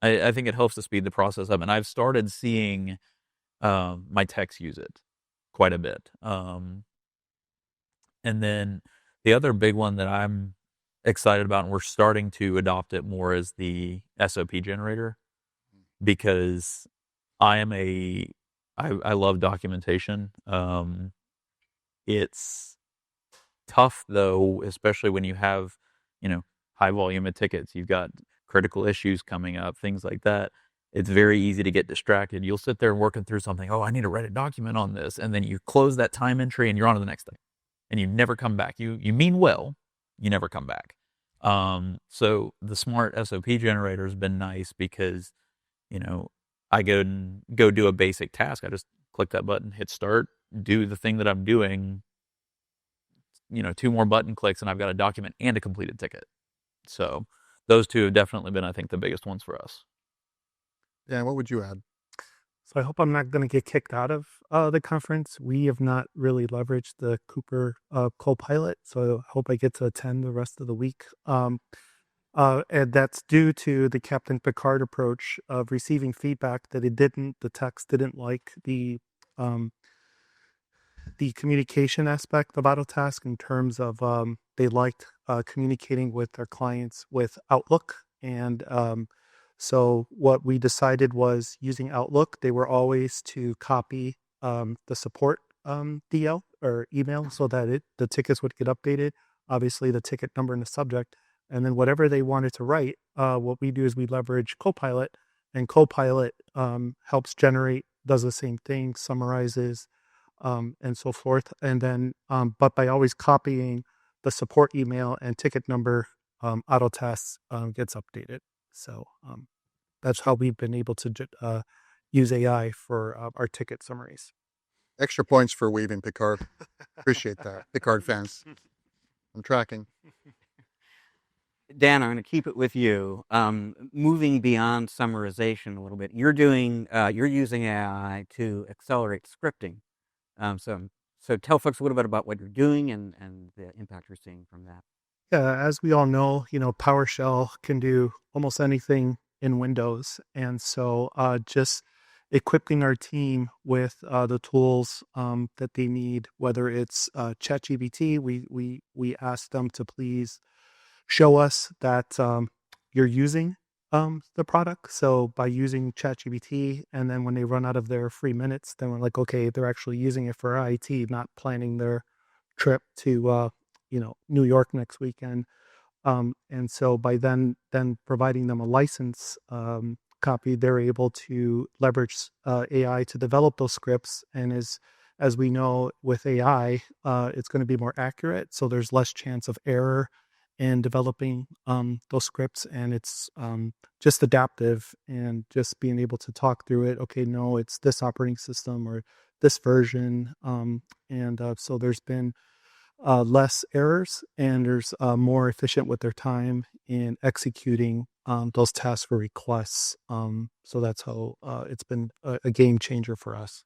I think it helps to speed the process up. And I've started seeing my techs use it quite a bit. And then the other big one that I'm excited about, and we're starting to adopt it more, is the SOP generator, because I love documentation. It's tough though, especially when you have, high volume of tickets. You've got critical issues coming up, things like that. It's very easy to get distracted. You'll sit there working through something. Oh, I need to write a document on this. And then you close that time entry and you're on to the next thing. And you never come back. You mean well, you never come back. So the smart SOP generator has been nice because, I go do a basic task. I just click that button, hit start, do the thing that I'm doing, 2 more button clicks, and I've got a document and a completed ticket. So those two have definitely been, I think, the biggest ones for us. Yeah, what would you add? So I hope I'm not going to get kicked out of the conference. We have not really leveraged the Cooper Copilot, so I hope I get to attend the rest of the week. And that's due to the Captain Picard approach of receiving feedback that the text didn't like the communication aspect of Autotask, in terms of they liked communicating with their clients with Outlook. And so what we decided was, using Outlook, they were always to copy the support DL or email, so that the tickets would get updated, obviously the ticket number and the subject, and then whatever they wanted to write, what we do is we leverage Copilot, and Copilot helps generate, does the same thing, summarizes, and so forth. And then, but by always copying the support email and ticket number, Autotask gets updated. So that's how we've been able to use AI for our ticket summaries. Extra points for weaving, Picard. Appreciate that, Picard fans. I'm tracking. Dan, I'm going to keep it with you. Moving beyond summarization a little bit, you're using AI to accelerate scripting. So tell folks a little bit about what you're doing and the impact you're seeing from that. Yeah, as we all know, PowerShell can do almost anything in Windows, and so just equipping our team with the tools that they need, whether it's ChatGPT, we ask them to please show us that you're using the product. So by using ChatGPT, and then when they run out of their free minutes, then we're like, okay, they're actually using it for IT, not planning their trip to New York next weekend. And so by then providing them a license copy, they're able to leverage AI to develop those scripts. And as we know with AI, it's going to be more accurate, so there's less chance of error in developing those scripts, and it's just adaptive and just being able to talk through it. Okay, no, it's this operating system or this version, and so there's been less errors, and there's more efficient with their time in executing those tasks for requests. So that's how it's been a game changer for us.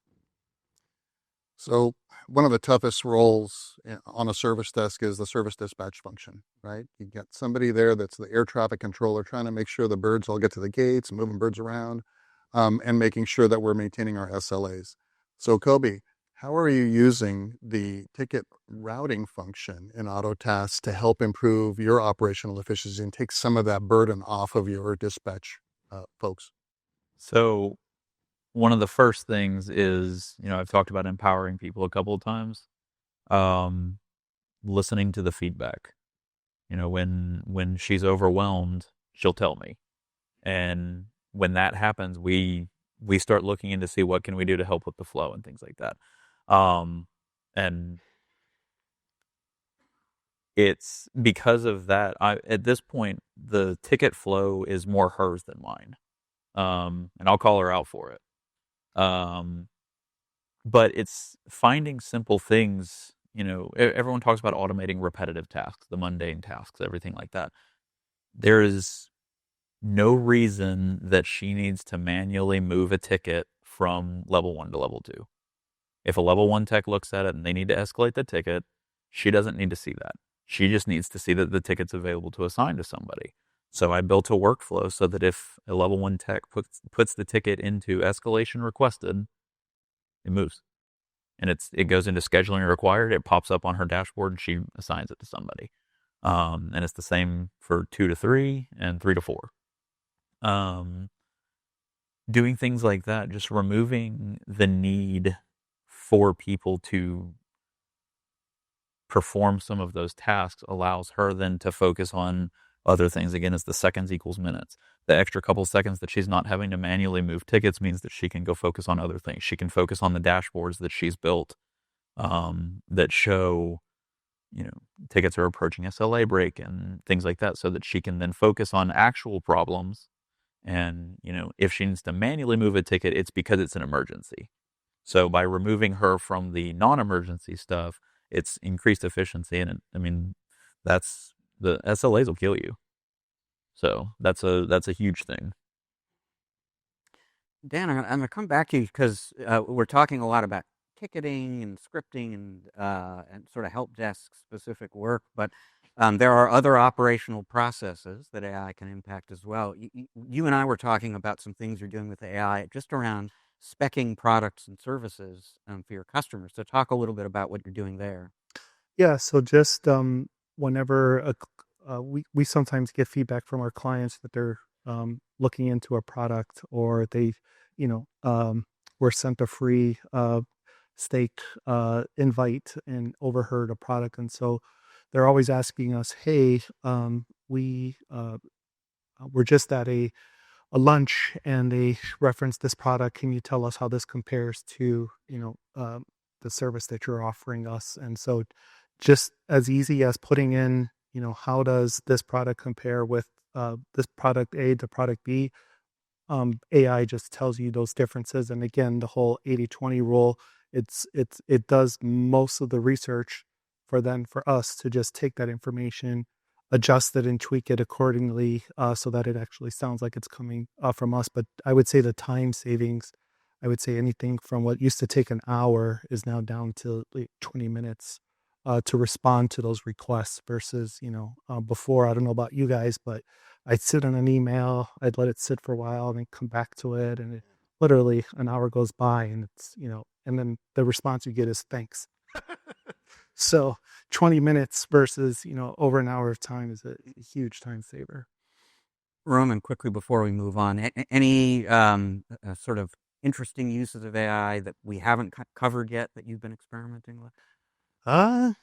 So one of the toughest roles on a service desk is the service dispatch function, right? You get somebody there that's the air traffic controller trying to make sure the birds all get to the gates, moving birds around, and making sure that we're maintaining our SLAs. So Kobe, how are you using the ticket routing function in Autotask to help improve your operational efficiency and take some of that burden off of your dispatch folks? So one of the first things is, I've talked about empowering people a couple of times. Listening to the feedback. When she's overwhelmed, she'll tell me. And when that happens, we start looking into see what can we do to help with the flow and things like that. And it's because of that, at this point, the ticket flow is more hers than mine. And I'll call her out for it. But it's finding simple things. Everyone talks about automating repetitive tasks, the mundane tasks, everything like that. There is no reason that she needs to manually move a ticket from level 1 to level 2. If a level 1 tech looks at it and they need to escalate the ticket, she doesn't need to see that. She just needs to see that the ticket's available to assign to somebody. So I built a workflow so that if a level 1 tech puts the ticket into escalation requested, it moves. And it goes into scheduling required. It pops up on her dashboard and she assigns it to somebody. And it's the same for 2 to 3 and 3 to 4. Doing things like that, just removing the need for people to perform some of those tasks allows her then to focus on other things. Again, it's the seconds equals minutes. The extra couple seconds that she's not having to manually move tickets means that she can go focus on other things. She can focus on the dashboards that she's built that show, tickets are approaching SLA break and things like that, so that she can then focus on actual problems. And, if she needs to manually move a ticket, it's because it's an emergency. So by removing her from the non-emergency stuff, it's increased efficiency. And that's the SLAs will kill you. So that's a huge thing. Dan, I'm going to come back to you because we're talking a lot about ticketing and scripting and sort of help desk specific work, but there are other operational processes that AI can impact as well. You and I were talking about some things you're doing with AI just around speccing products and services for your customers. So talk a little bit about what you're doing there. Yeah, so just whenever we sometimes get feedback from our clients that they're looking into a product, or they, were sent a free stake invite and overheard a product, and so they're always asking us, "Hey, we're just at a lunch and they referenced this product. Can you tell us how this compares to the service that you're offering us?" And so just as easy as putting in, how does this product compare with this product A to product B, AI just tells you those differences. And again, the whole 80/20 rule, it does most of the research for us to just take that information, adjust it and tweak it accordingly, so that it actually sounds like it's coming from us. But I would say the time savings, I would say anything from what used to take an hour is now down to like 20 minutes to respond to those requests versus, before, I don't know about you guys, but I'd sit on an email, I'd let it sit for a while and then come back to it. And literally an hour goes by and it's, and then the response you get is thanks. So 20 minutes versus, over an hour of time is a huge time saver. Roman, quickly before we move on, any sort of interesting uses of AI that we haven't covered yet that you've been experimenting with? I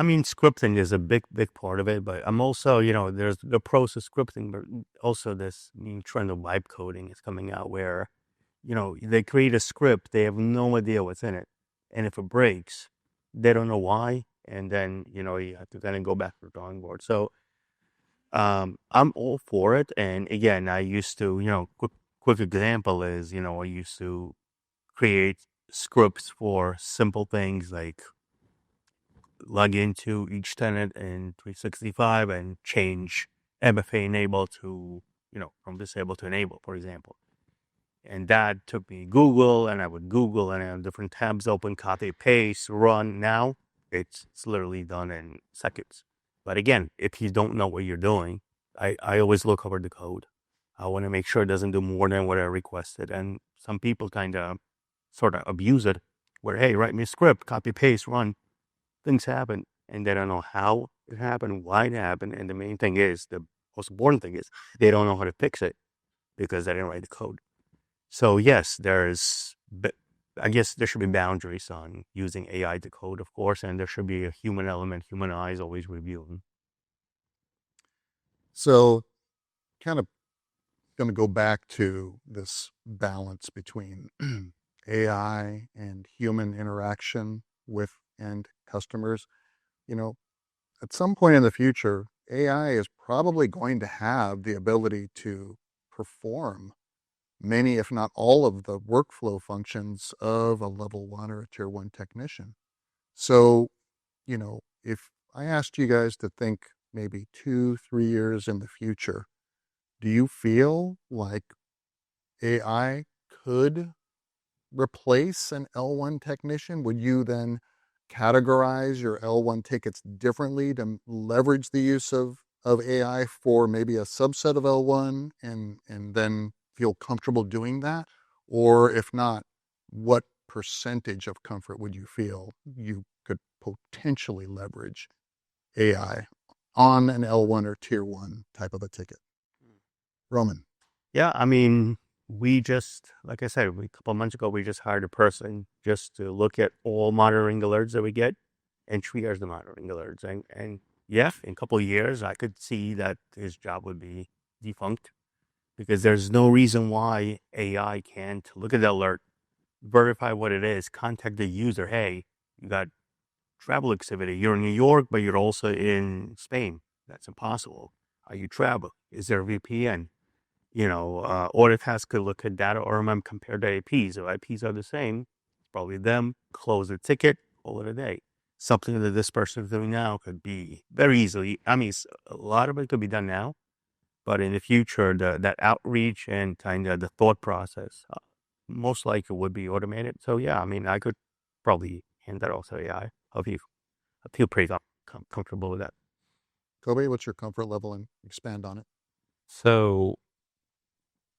mean, scripting is a big part of it, but I'm also, there's the pros of scripting, but also this new trend of vibe coding is coming out where, they create a script, they have no idea what's in it. And if it breaks, they don't know why. And then, you have to then go back to the drawing board. So, I'm all for it. And again, I used to, quick example is, I used to create scripts for simple things like log into each tenant in 365 and change MFA enable to, from disable to enable, for example. And that took me Google, and I would Google and I have different tabs open, copy, paste, run. Now it's literally done in seconds. But again, if you don't know what you're doing, I always look over the code. I want to make sure it doesn't do more than what I requested. And some people kind of sort of abuse it where, hey, write me a script, copy, paste, run. Things happen, and they don't know how it happened, why it happened. And the main thing is, the most important thing is, they don't know how to fix it because they didn't write the code. So yes, I guess there should be boundaries on using AI to code, of course, and there should be a human element, human eyes always reviewing. So kind of going to go back to this balance between AI and human interaction with end customers. At some point in the future, AI is probably going to have the ability to perform many, if not all, of the workflow functions of a level 1 or a tier 1 technician. So, if I asked you guys to think maybe 2-3 years in the future, do you feel like AI could replace an L1 technician? Would you then categorize your L1 tickets differently to leverage the use of AI for maybe a subset of L1 and then feel comfortable doing that? Or if not, what percentage of comfort would you feel you could potentially leverage AI on an L1 or tier 1 type of a ticket? Roman. Yeah, I mean, we just, like I said, a couple of months ago, we just hired a person just to look at all monitoring alerts that we get and triage the monitoring alerts. And yeah, in a couple of years, I could see that his job would be defunct because there's no reason why AI can't look at the alert, verify what it is, contact the user. Hey, you got travel activity. You're in New York, but you're also in Spain. That's impossible. Are you travel? Is there a VPN? Audit task could look at data RMM compared to IPs. If IPs are the same, it's probably them. Close the ticket, call it a day. Something that this person is doing now could be very easily. I mean, a lot of it could be done now, but in the future, that outreach and kind of the thought process, most likely would be automated. So yeah, I mean, I could probably hand that off to AI. I feel pretty comfortable with that. Kobe, what's your comfort level, and expand on it? So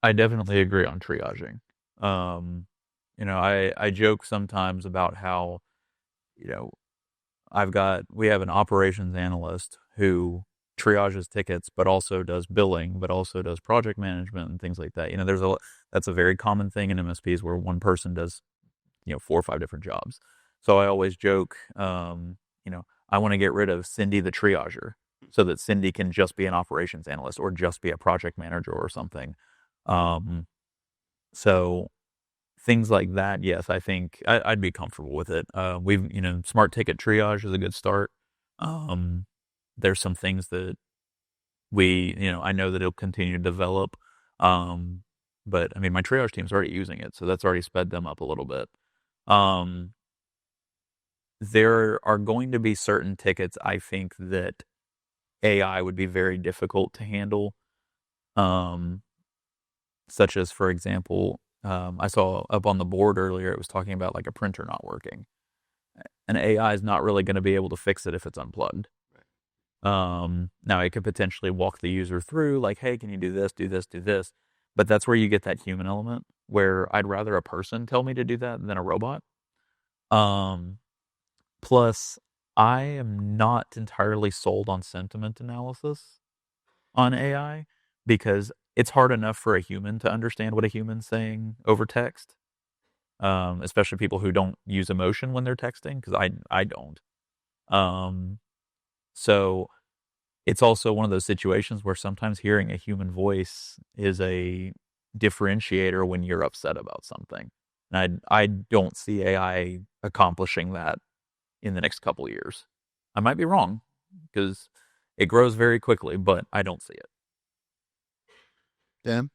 I definitely agree on triaging. I joke sometimes about how, we have an operations analyst who triages tickets, but also does billing, but also does project management and things like that. That's a very common thing in MSPs where one person does, 4 or 5 different jobs. So I always joke, I want to get rid of Cindy the triager so that Cindy can just be an operations analyst or just be a project manager or something. So things like that, yes, I think I'd be comfortable with it. Smart ticket triage is a good start. There's some things that I know that it'll continue to develop. But I mean, my triage team's already using it, so that's already sped them up a little bit. There are going to be certain tickets, I think, that AI would be very difficult to handle. Such as, for example, I saw up on the board earlier, it was talking about like a printer not working. an AI is not really going to be able to fix it if it's unplugged. Now it could potentially walk the user through, like, hey, can you do this, do this, do this? But that's where you get that human element, where I'd rather a person tell me to do that than a robot. Plus, I am not entirely sold on sentiment analysis on AI, because it's hard enough for a human to understand what a human's saying over text, especially people who don't use emotion when they're texting, because I don't. So it's also one of those situations where sometimes hearing a human voice is a differentiator when you're upset about something. And I don't see AI accomplishing that in the next couple of years. I might be wrong, because it grows very quickly, but I don't see it. Dan?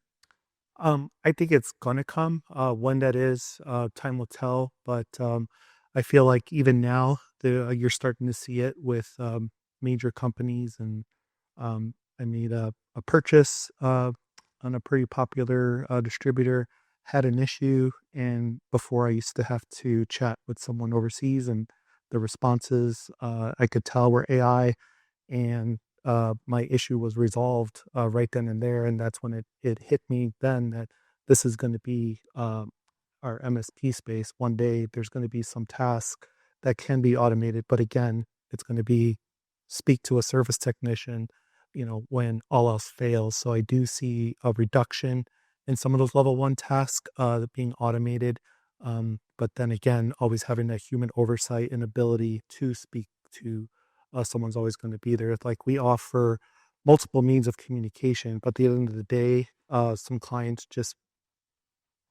I think it's gonna come. When that is, time will tell. But I feel like even now, you're starting to see it with major companies. And I made a purchase on a pretty popular distributor. Had an issue, and before I used to have to chat with someone overseas, and the responses I could tell were AI, and my issue was resolved right then and there. And that's when it hit me then that this is going to be our MSP space. One day there's going to be some task that can be automated, but again, it's going to be speak to a service technician, when all else fails. So I do see a reduction in some of those level 1 tasks being automated. But then again, always having that human oversight and ability to speak to someone's always going to be there. It's like we offer multiple means of communication, but at the end of the day, some clients just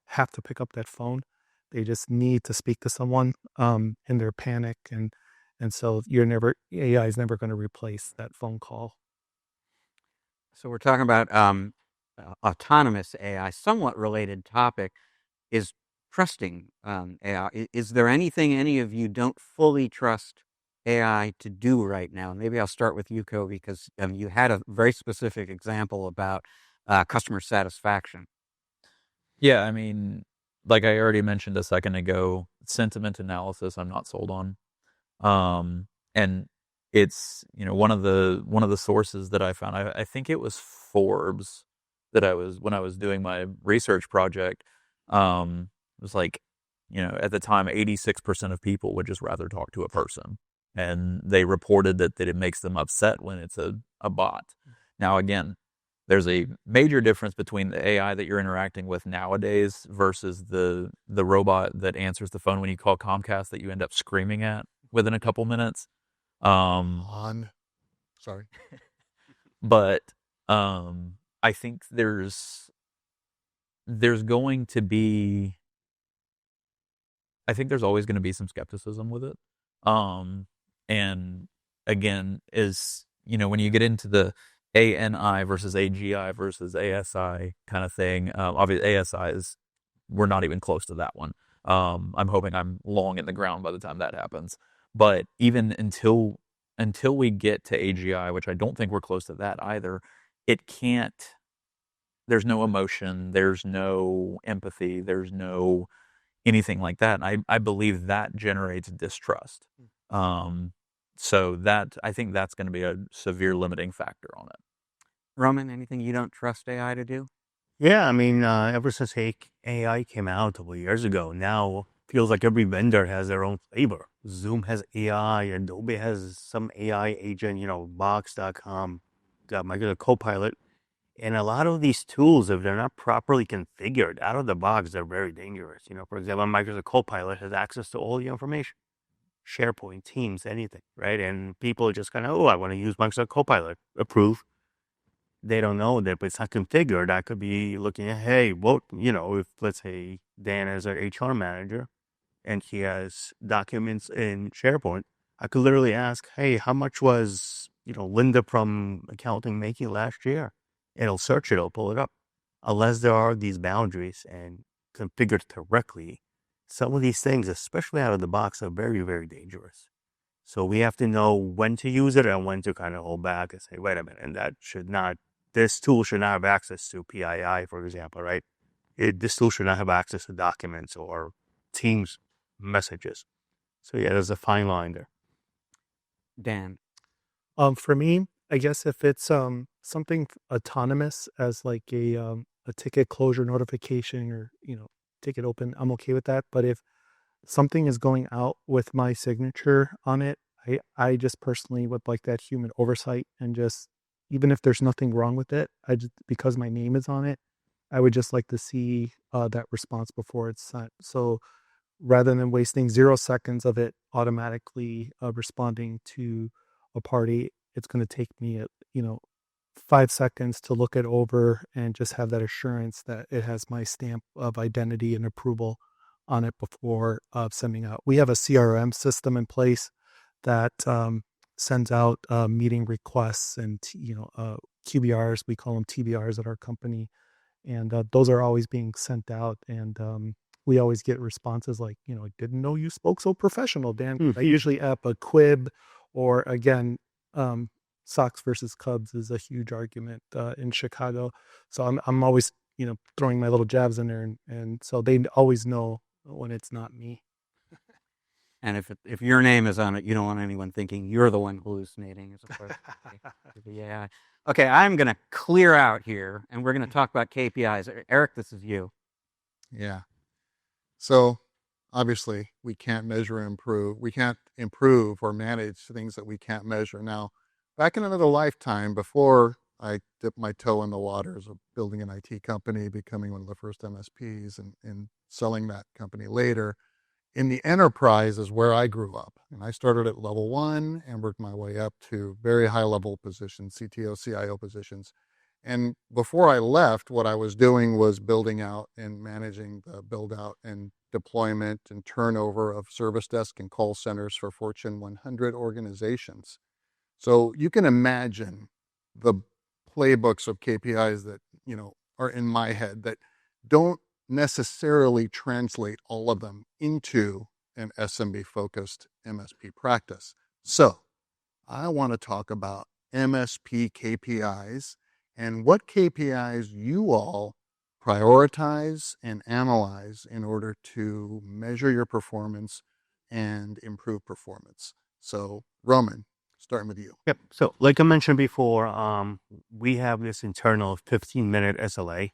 have to pick up that phone. They just need to speak to someone in their panic, and so AI is never going to replace that phone call. So we're talking about autonomous AI. Somewhat related topic is trusting AI. Is there anything any of you don't fully trust AI to do right now? Maybe I'll start with you, Ko, because you had a very specific example about customer satisfaction. Yeah, I mean, like I already mentioned a second ago, sentiment analysis I'm not sold on. And it's, one of the sources that I found, I think it was Forbes, that when I was doing my research project, it was like, at the time, 86% of people would just rather talk to a person. And they reported that it makes them upset when it's a bot. Now, again, there's a major difference between the AI that you're interacting with nowadays versus the robot that answers the phone when you call Comcast that you end up screaming at within a couple minutes. Sorry. But I think there's going to be, I think there's always going to be some skepticism with it. And again, when you get into the ANI versus AGI versus ASI kind of thing, obviously ASI we're not even close to that one. I'm hoping I'm long in the ground by the time that happens. But even until we get to AGI, which I don't think we're close to that either, there's no emotion, there's no empathy, there's no anything like that. And I believe that generates distrust. So I think that's going to be a severe limiting factor on it. Roman, anything you don't trust AI to do? Yeah, I mean, ever since AI came out a couple of years ago, now feels like every vendor has their own flavor. Zoom has AI, Adobe has some AI agent, Box.com, got Microsoft Copilot. And a lot of these tools, if they're not properly configured out of the box, they're very dangerous. For example, Microsoft Copilot has access to all the information. SharePoint, Teams, anything, right? And people just kind of, I want to use Microsoft Copilot, approve. They don't know that, but it's not configured. I could be looking at, hey, if let's say Dan is our HR manager and he has documents in SharePoint, I could literally ask, hey, how much was, Linda from accounting making last year? It'll search it, it'll pull it up. Unless there are these boundaries and configured correctly, some of these things, especially out of the box, are very, very dangerous. So we have to know when to use it and when to kind of hold back and say, wait a minute, and this tool should not have access to PII, for example, right? This tool should not have access to documents or Teams messages. So yeah, there's a fine line there. Dan. For me, I guess if it's something autonomous as like a ticket closure notification or ticket open, I'm okay with that. But if something is going out with my signature on it, I just personally would like that human oversight and just even if there's nothing wrong with it, I just because my name is on it, I would just like to see that response before it's sent. So rather than wasting 0 seconds of it automatically responding to a party, it's going to take me, 5 seconds to look it over and just have that assurance that it has my stamp of identity and approval on it before sending out. We have a CRM system in place that sends out meeting requests and QBRs. We call them TBRs at our company, and those are always being sent out. And we always get responses like, I didn't know you spoke so professional, Dan. I usually app a quib, or again, Sox versus Cubs is a huge argument in Chicago. So I'm always throwing my little jabs in there, and so they always know when it's not me. And if your name is on it, you don't want anyone thinking you're the one hallucinating as opposed to the AI. Okay, I'm going to clear out here, and we're going to talk about KPIs. Eric, this is you. Yeah. So obviously we can't measure and improve. We can't improve or manage things that we can't measure. Now, back in another lifetime, before I dipped my toe in the waters of building an IT company, becoming one of the first MSPs and selling that company later, in the enterprise is where I grew up. And I started at level 1 and worked my way up to very high level positions, CTO, CIO positions. And before I left, what I was doing was building out and managing the build out and deployment and turnover of service desk and call centers for Fortune 100 organizations. So you can imagine the playbooks of KPIs that, are in my head that don't necessarily translate all of them into an SMB focused MSP practice. So I want to talk about MSP KPIs and what KPIs you all prioritize and analyze in order to measure your performance and improve performance. So Roman, starting with you. Yep. So like I mentioned before, we have this internal 15-minute SLA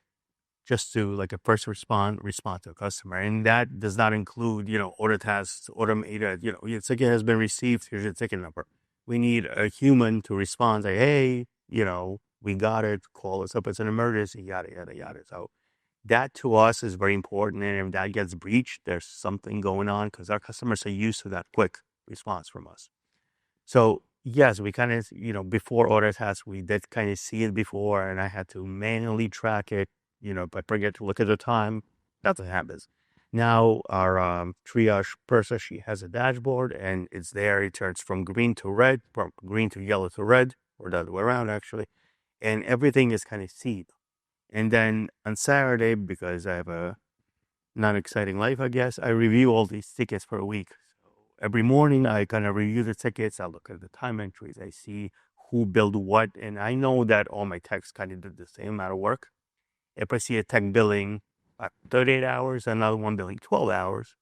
just to like a first respond to a customer. And that does not include, order tasks, automated, your ticket has been received, here's your ticket number. We need a human to respond, say, hey, we got it, call us up, it's an emergency, yada, yada, yada. So that to us is very important. And if that gets breached, there's something going on because our customers are used to that quick response from us. So yes, we kind of, before order tasks, we did kind of see it before, and I had to manually track it. If I forget to look at the time, that's what happens. Now our triage person, she has a dashboard, and it's there. It turns from green to red, from green to yellow to red, or the other way around actually, and everything is kind of seen. And then on Saturday, because I have a non-exciting life, I guess, I review all these tickets for a week. So every morning I kind of review the tickets. I look at the time entries. I see who billed what. And I know that all my techs kind of did the same amount of work. If I see a tech billing 38 hours, another one billing 12 hours,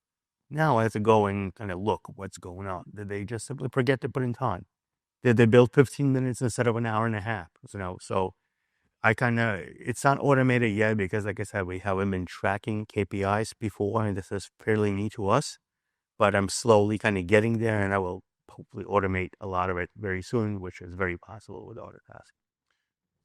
now I have to go and kind of look what's going on. Did they just simply forget to put in time? Did they bill 15 minutes instead of an hour and a half? So I it's not automated yet because, like I said, we haven't been tracking KPIs before, and this is fairly new to us. But I'm slowly kind of getting there, and I will hopefully automate a lot of it very soon, which is very possible with Autotask.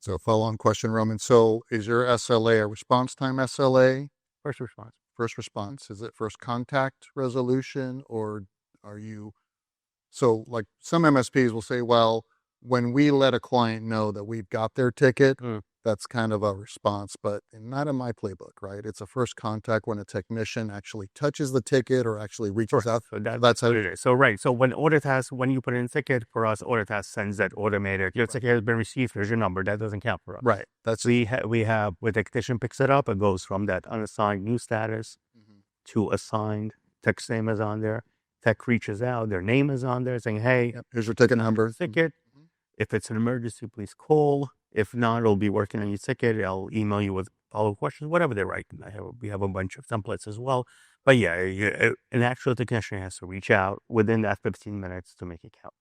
So follow-on question, Roman. So is your SLA a response time SLA? First response. First response. Is it first contact resolution, or are you... So like some MSPs will say, well, when we let a client know that we've got their ticket, that's kind of a response, but not in my playbook, right? It's a first contact when a technician actually touches the ticket or actually reaches out. So that's how it is. So right. So when you put in a ticket for us, Autotask sends that automated. Your ticket has been received. Here's your number. That doesn't count for us. Right. That's we have when the technician picks it up, it goes from that unassigned new status to assigned. Text name is on there. Tech reaches out. Their name is on there, saying, "Hey, here's your ticket number. Ticket. If it's an emergency, please call. If not, I'll be working on your ticket. I'll email you with follow-up questions, whatever they write." We have a bunch of templates as well. But yeah, an actual technician has to reach out within that 15 minutes to make it count.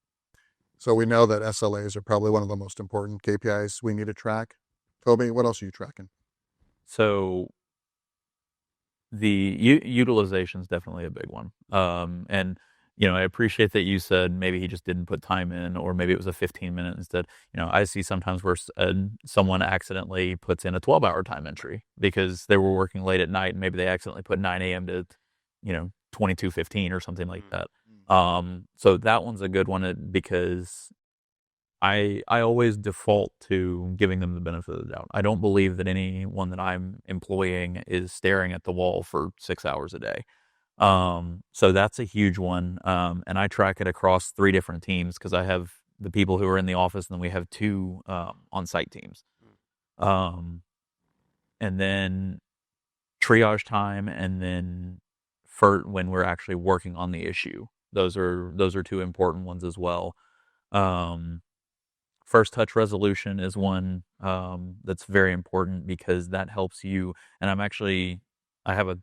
So we know that SLAs are probably one of the most important KPIs we need to track. Kobe, what else are you tracking? So the utilization is definitely a big one. And I appreciate that you said maybe he just didn't put time in, or maybe it was a 15-minute instead. I see sometimes where someone accidentally puts in a 12-hour time entry because they were working late at night, and maybe they accidentally put 9 a.m. to 22:15 or something like that. So that one's a good one because I always default to giving them the benefit of the doubt. I don't believe that anyone that I'm employing is staring at the wall for 6 hours a day. So that's a huge one. And I track it across 3 different teams because I have the people who are in the office, and then we have 2 on-site teams. And then triage time, and then for when we're actually working on the issue. Those are 2 important ones as well. First touch resolution is one that's very important because that helps you. And I have a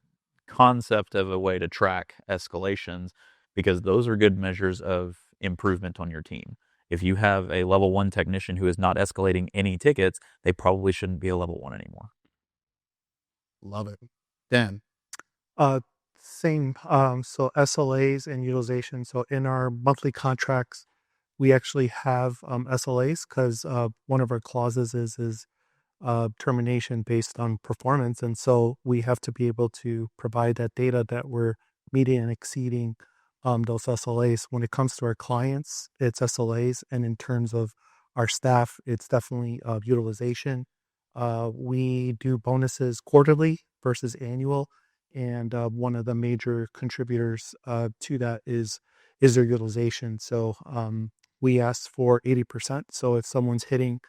concept of a way to track escalations because those are good measures of improvement on your team. If you have a level 1 technician who is not escalating any tickets, they probably shouldn't be a level 1 anymore. Love it. Dan? Same. So SLAs and utilization. So in our monthly contracts, we actually have SLAs because one of our clauses is termination based on performance, and so we have to be able to provide that data that we're meeting and exceeding those SLAs. When it comes to our clients, it's SLAs, and in terms of our staff, it's definitely utilization. We do bonuses quarterly versus annual, and one of the major contributors to that is their utilization. So we ask for 80%. So if someone's hitting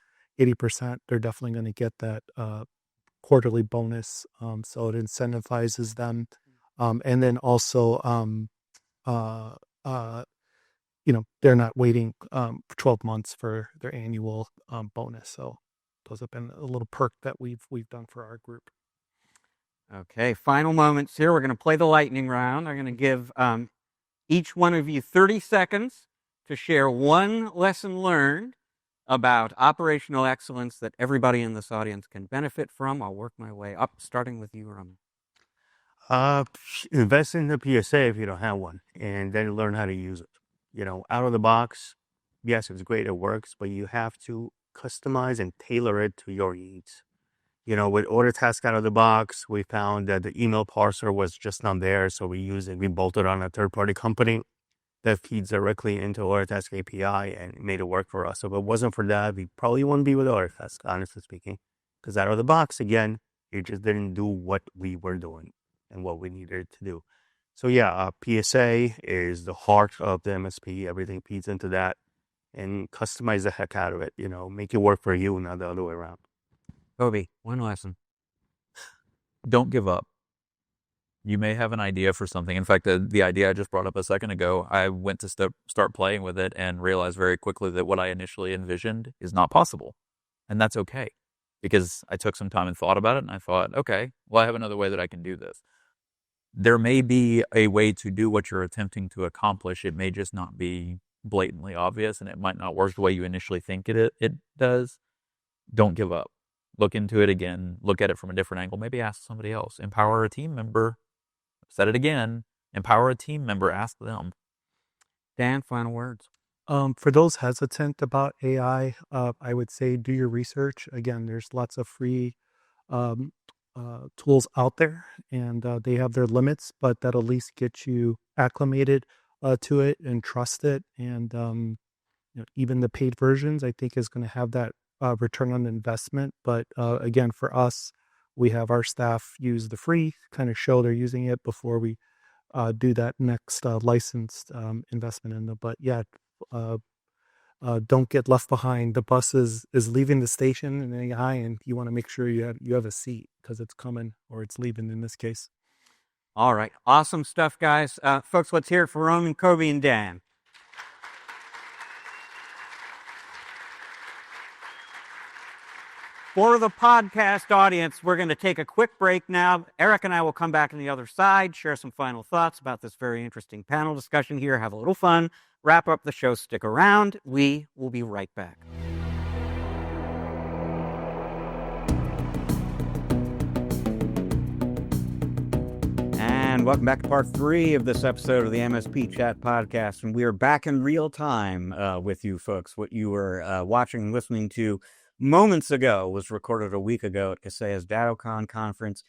80%, they're definitely going to get that quarterly bonus. So it incentivizes them. And then also, they're not waiting for 12 months for their annual bonus. So those have been a little perk that we've done for our group. Okay, final moments here. We're going to play the lightning round. I'm going to give each one of you 30 seconds to share one lesson learned about operational excellence that everybody in this audience can benefit from. I'll work my way up, starting with you, Ram. Invest in the PSA if you don't have one, and then learn how to use it. Out of the box, yes, it's great, it works, but you have to customize and tailor it to your needs. With order task out of the box, we found that the email parser was just not there, so we bolted on a third-party company that feeds directly into Autotask API, and it made it work for us. So if it wasn't for that, we probably wouldn't be with Autotask, honestly speaking. Because out of the box, again, it just didn't do what we were doing and what we needed to do. So yeah, PSA is the heart of the MSP. Everything feeds into that. And customize the heck out of it. Make it work for you, not the other way around. Kobe, one lesson. Don't give up. You may have an idea for something. In fact, the idea I just brought up a second ago, I went to start playing with it and realized very quickly that what I initially envisioned is not possible. And that's okay, because I took some time and thought about it, and I thought, okay, well, I have another way that I can do this. There may be a way to do what you're attempting to accomplish. It may just not be blatantly obvious, and it might not work the way you initially think it does. Don't give up. Look into it again. Look at it from a different angle. Maybe ask somebody else. Empower a team member. Said it again. Empower a team member. Ask them. Dan, final words. For those hesitant about AI, I would say do your research. Again, there's lots of free tools out there, and they have their limits, but that'll at least get you acclimated to it and trust it. And even the paid versions, I think, is going to have that return on investment. But again, for us, we have our staff use the free, kind of show they're using it before we do that next licensed investment in them. But yeah, don't get left behind. The bus is leaving the station in AI, and you want to make sure you have a seat because it's coming, or it's leaving in this case. All right. Awesome stuff, guys. Folks, let's hear it for Roman, Kobe, and Dan. For the podcast audience, we're going to take a quick break now. Eric and I will come back on the other side, share some final thoughts about this very interesting panel discussion here, have a little fun, wrap up the show, stick around. We will be right back. And welcome back to part 3 of this episode of the MSP Chat Podcast. And we are back in real time with you folks. What you were watching and listening to moments ago was recorded a week ago at Kaseya's DattoCon conference.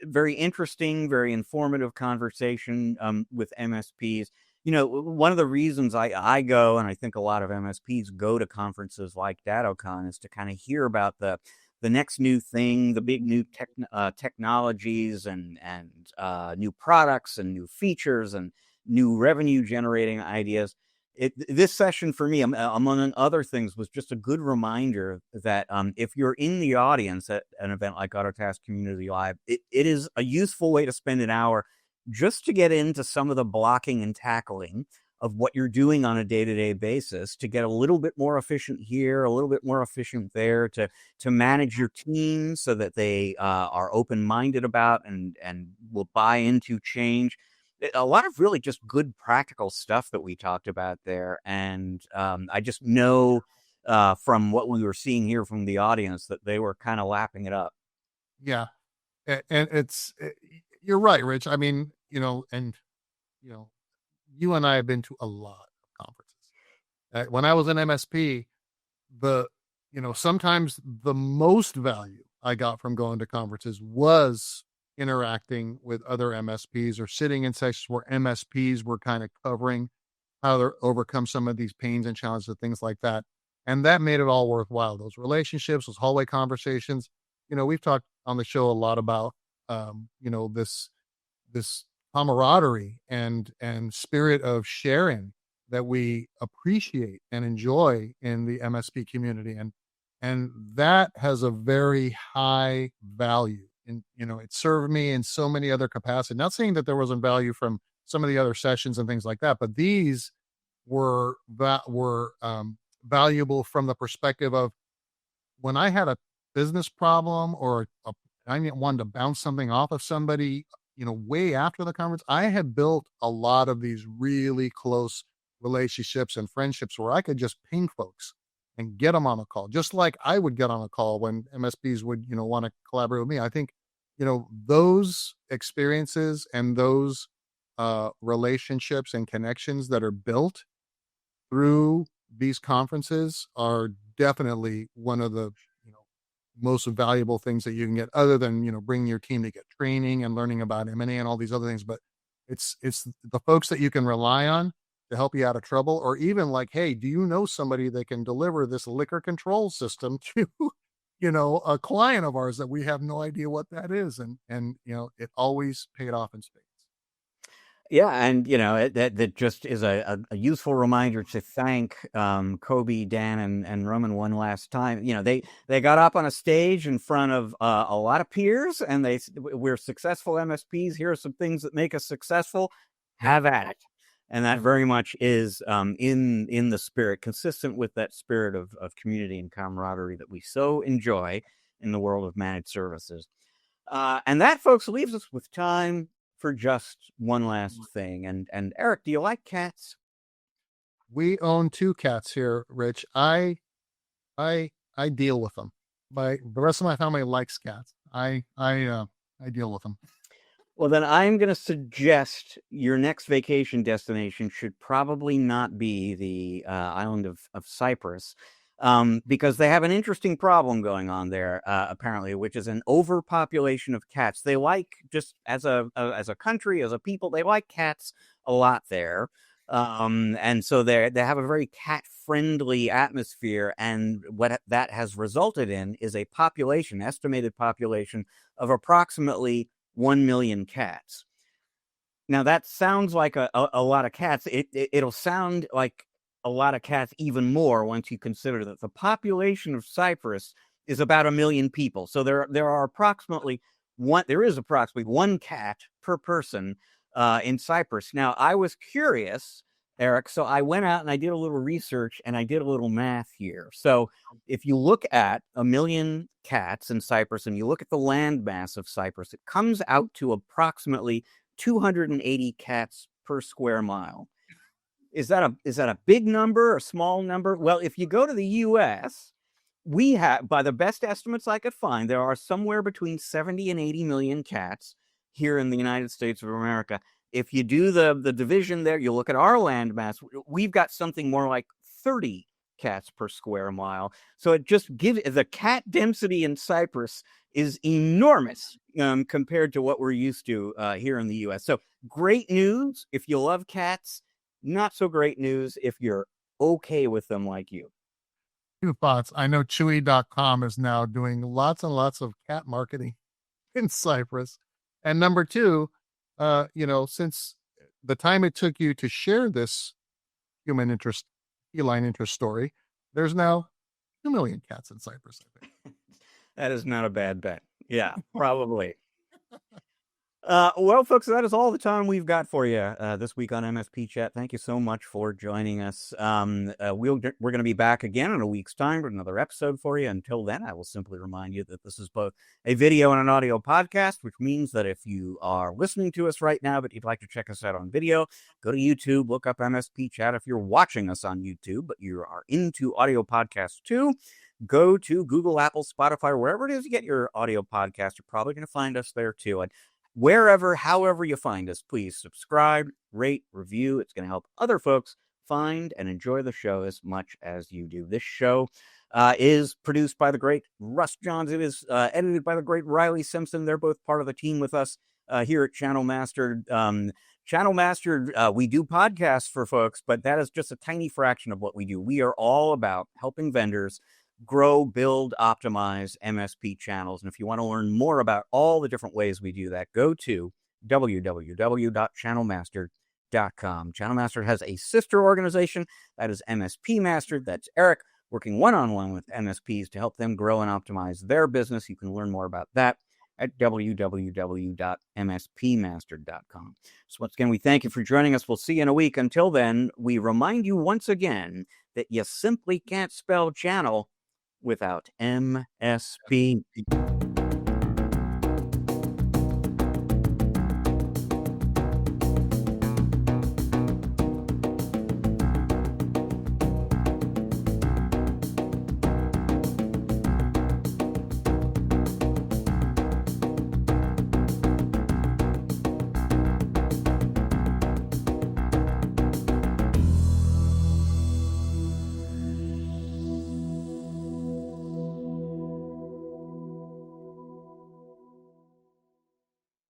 Very interesting, very informative conversation with MSPs. You know, one of the reasons I go, and I think a lot of MSPs go to conferences like DattoCon, is to kind of hear about the next new thing, the big new technologies and new products and new features and new revenue generating ideas. This session for me, among other things, was just a good reminder that if you're in the audience at an event like Autotask Community Live, it is a useful way to spend an hour just to get into some of the blocking and tackling of what you're doing on a day-to-day basis, to get a little bit more efficient here, a little bit more efficient there, to manage your team so that they are open-minded about and will buy into change. A lot of really just good practical stuff that we talked about there. And I just know from what we were seeing here from the audience that they were kind of lapping it up. Yeah. And you're right, Rich. I mean, you and I have been to a lot of conferences. When I was in MSP, sometimes the most value I got from going to conferences was interacting with other MSPs or sitting in sessions where MSPs were kind of covering how to overcome some of these pains and challenges and things like that. And that made it all worthwhile. Those relationships, those hallway conversations. We've talked on the show a lot about, this camaraderie and spirit of sharing that we appreciate and enjoy in the MSP community. And that has a very high value. And, it served me in so many other capacities. Not saying that there wasn't value from some of the other sessions and things like that, but these were valuable from the perspective of when I had a business problem or I wanted to bounce something off of somebody, way after the conference, I had built a lot of these really close relationships and friendships where I could just ping folks and get them on a call, just like I would get on a call when MSPs would, want to collaborate with me. I think, those experiences and those relationships and connections that are built through these conferences are definitely one of the most valuable things that you can get, other than bringing your team to get training and learning about M&A and all these other things. But it's the folks that you can rely on to help you out of trouble, or even like, hey, do you know somebody that can deliver this liquor control system to a client of ours that we have no idea what that is, and it always paid off in spades. Yeah, and that just is a useful reminder to thank Kobe, Dan, and Roman one last time. They got up on a stage in front of a lot of peers, and we're successful MSPs. Here are some things that make us successful. Have at it. And that very much is in the spirit, consistent with that spirit of community and camaraderie that we so enjoy in the world of managed services. And that, folks, leaves us with time for just one last thing. And Eric, do you like cats? We own 2 cats here, Rich. I deal with them. The rest of my family likes cats. I deal with them. Well, then I'm going to suggest your next vacation destination should probably not be the island of Cypress, because they have an interesting problem going on there, apparently, which is an overpopulation of cats. They like, just as a country, as a people, they like cats a lot there. And so they have a very cat-friendly atmosphere, and what that has resulted in is a estimated population of approximately 1 million cats. Now that sounds like a lot of cats. It'll sound like a lot of cats even more once you consider that the population of Cyprus is about 1 million people. So there is approximately 1 cat per person in Cyprus. Now I was curious Eric. So I went out and I did a little research and I did a little math here. So if you look at 1 million cats in Cypress and you look at the land mass of Cypress, it comes out to approximately 280 cats per square mile. Is that a big number, a small number? Well, if you go to the U.S., we have, by the best estimates I could find, there are somewhere between 70 and 80 million cats here in the United States of America. If you do the division there, you look at our land mass, we've got something more like 30 cats per square mile. So it just gives, the cat density in Cypress is enormous compared to what we're used to here in the U.S. So great news if you love cats. Not so great news if you're okay with them like you. Two thoughts. I know Chewy.com is now doing lots and lots of cat marketing in Cypress. And number two, since the time it took you to share this feline interest story, there's now 2 million cats in Cypress, I think. That is not a bad bet. Yeah, probably. Well, folks, that is all the time we've got for you this week on MSP Chat. Thank you so much for joining us. We're going to be back again in a week's time with another episode for you. Until then, I will simply remind you that this is both a video and an audio podcast, which means that if you are listening to us right now, but you'd like to check us out on video, go to YouTube, look up MSP Chat. If you're watching us on YouTube, but you are into audio podcasts too, go to Google, Apple, Spotify, wherever it is you get your audio podcast. You're probably going to find us there too. And wherever, however you find us, please subscribe, rate, review. It's going to help other folks find and enjoy the show as much as you do. This show is produced by the great Russ Johns. It is edited by the great Riley Simpson. They're both part of the team with us here at Channel Master. Channel Master, we do podcasts for folks, but that is just a tiny fraction of what we do. We are all about helping vendors grow, build, optimize MSP channels. And if you want to learn more about all the different ways we do that, go to www.channelmaster.com. Channel Master has a sister organization that is MSP Master. That's Eric working one-on-one with MSPs to help them grow and optimize their business. You can learn more about that at www.mspmaster.com. So once again, we thank you for joining us. We'll see you in a week. Until then, we remind you once again that you simply can't spell channel without MSP.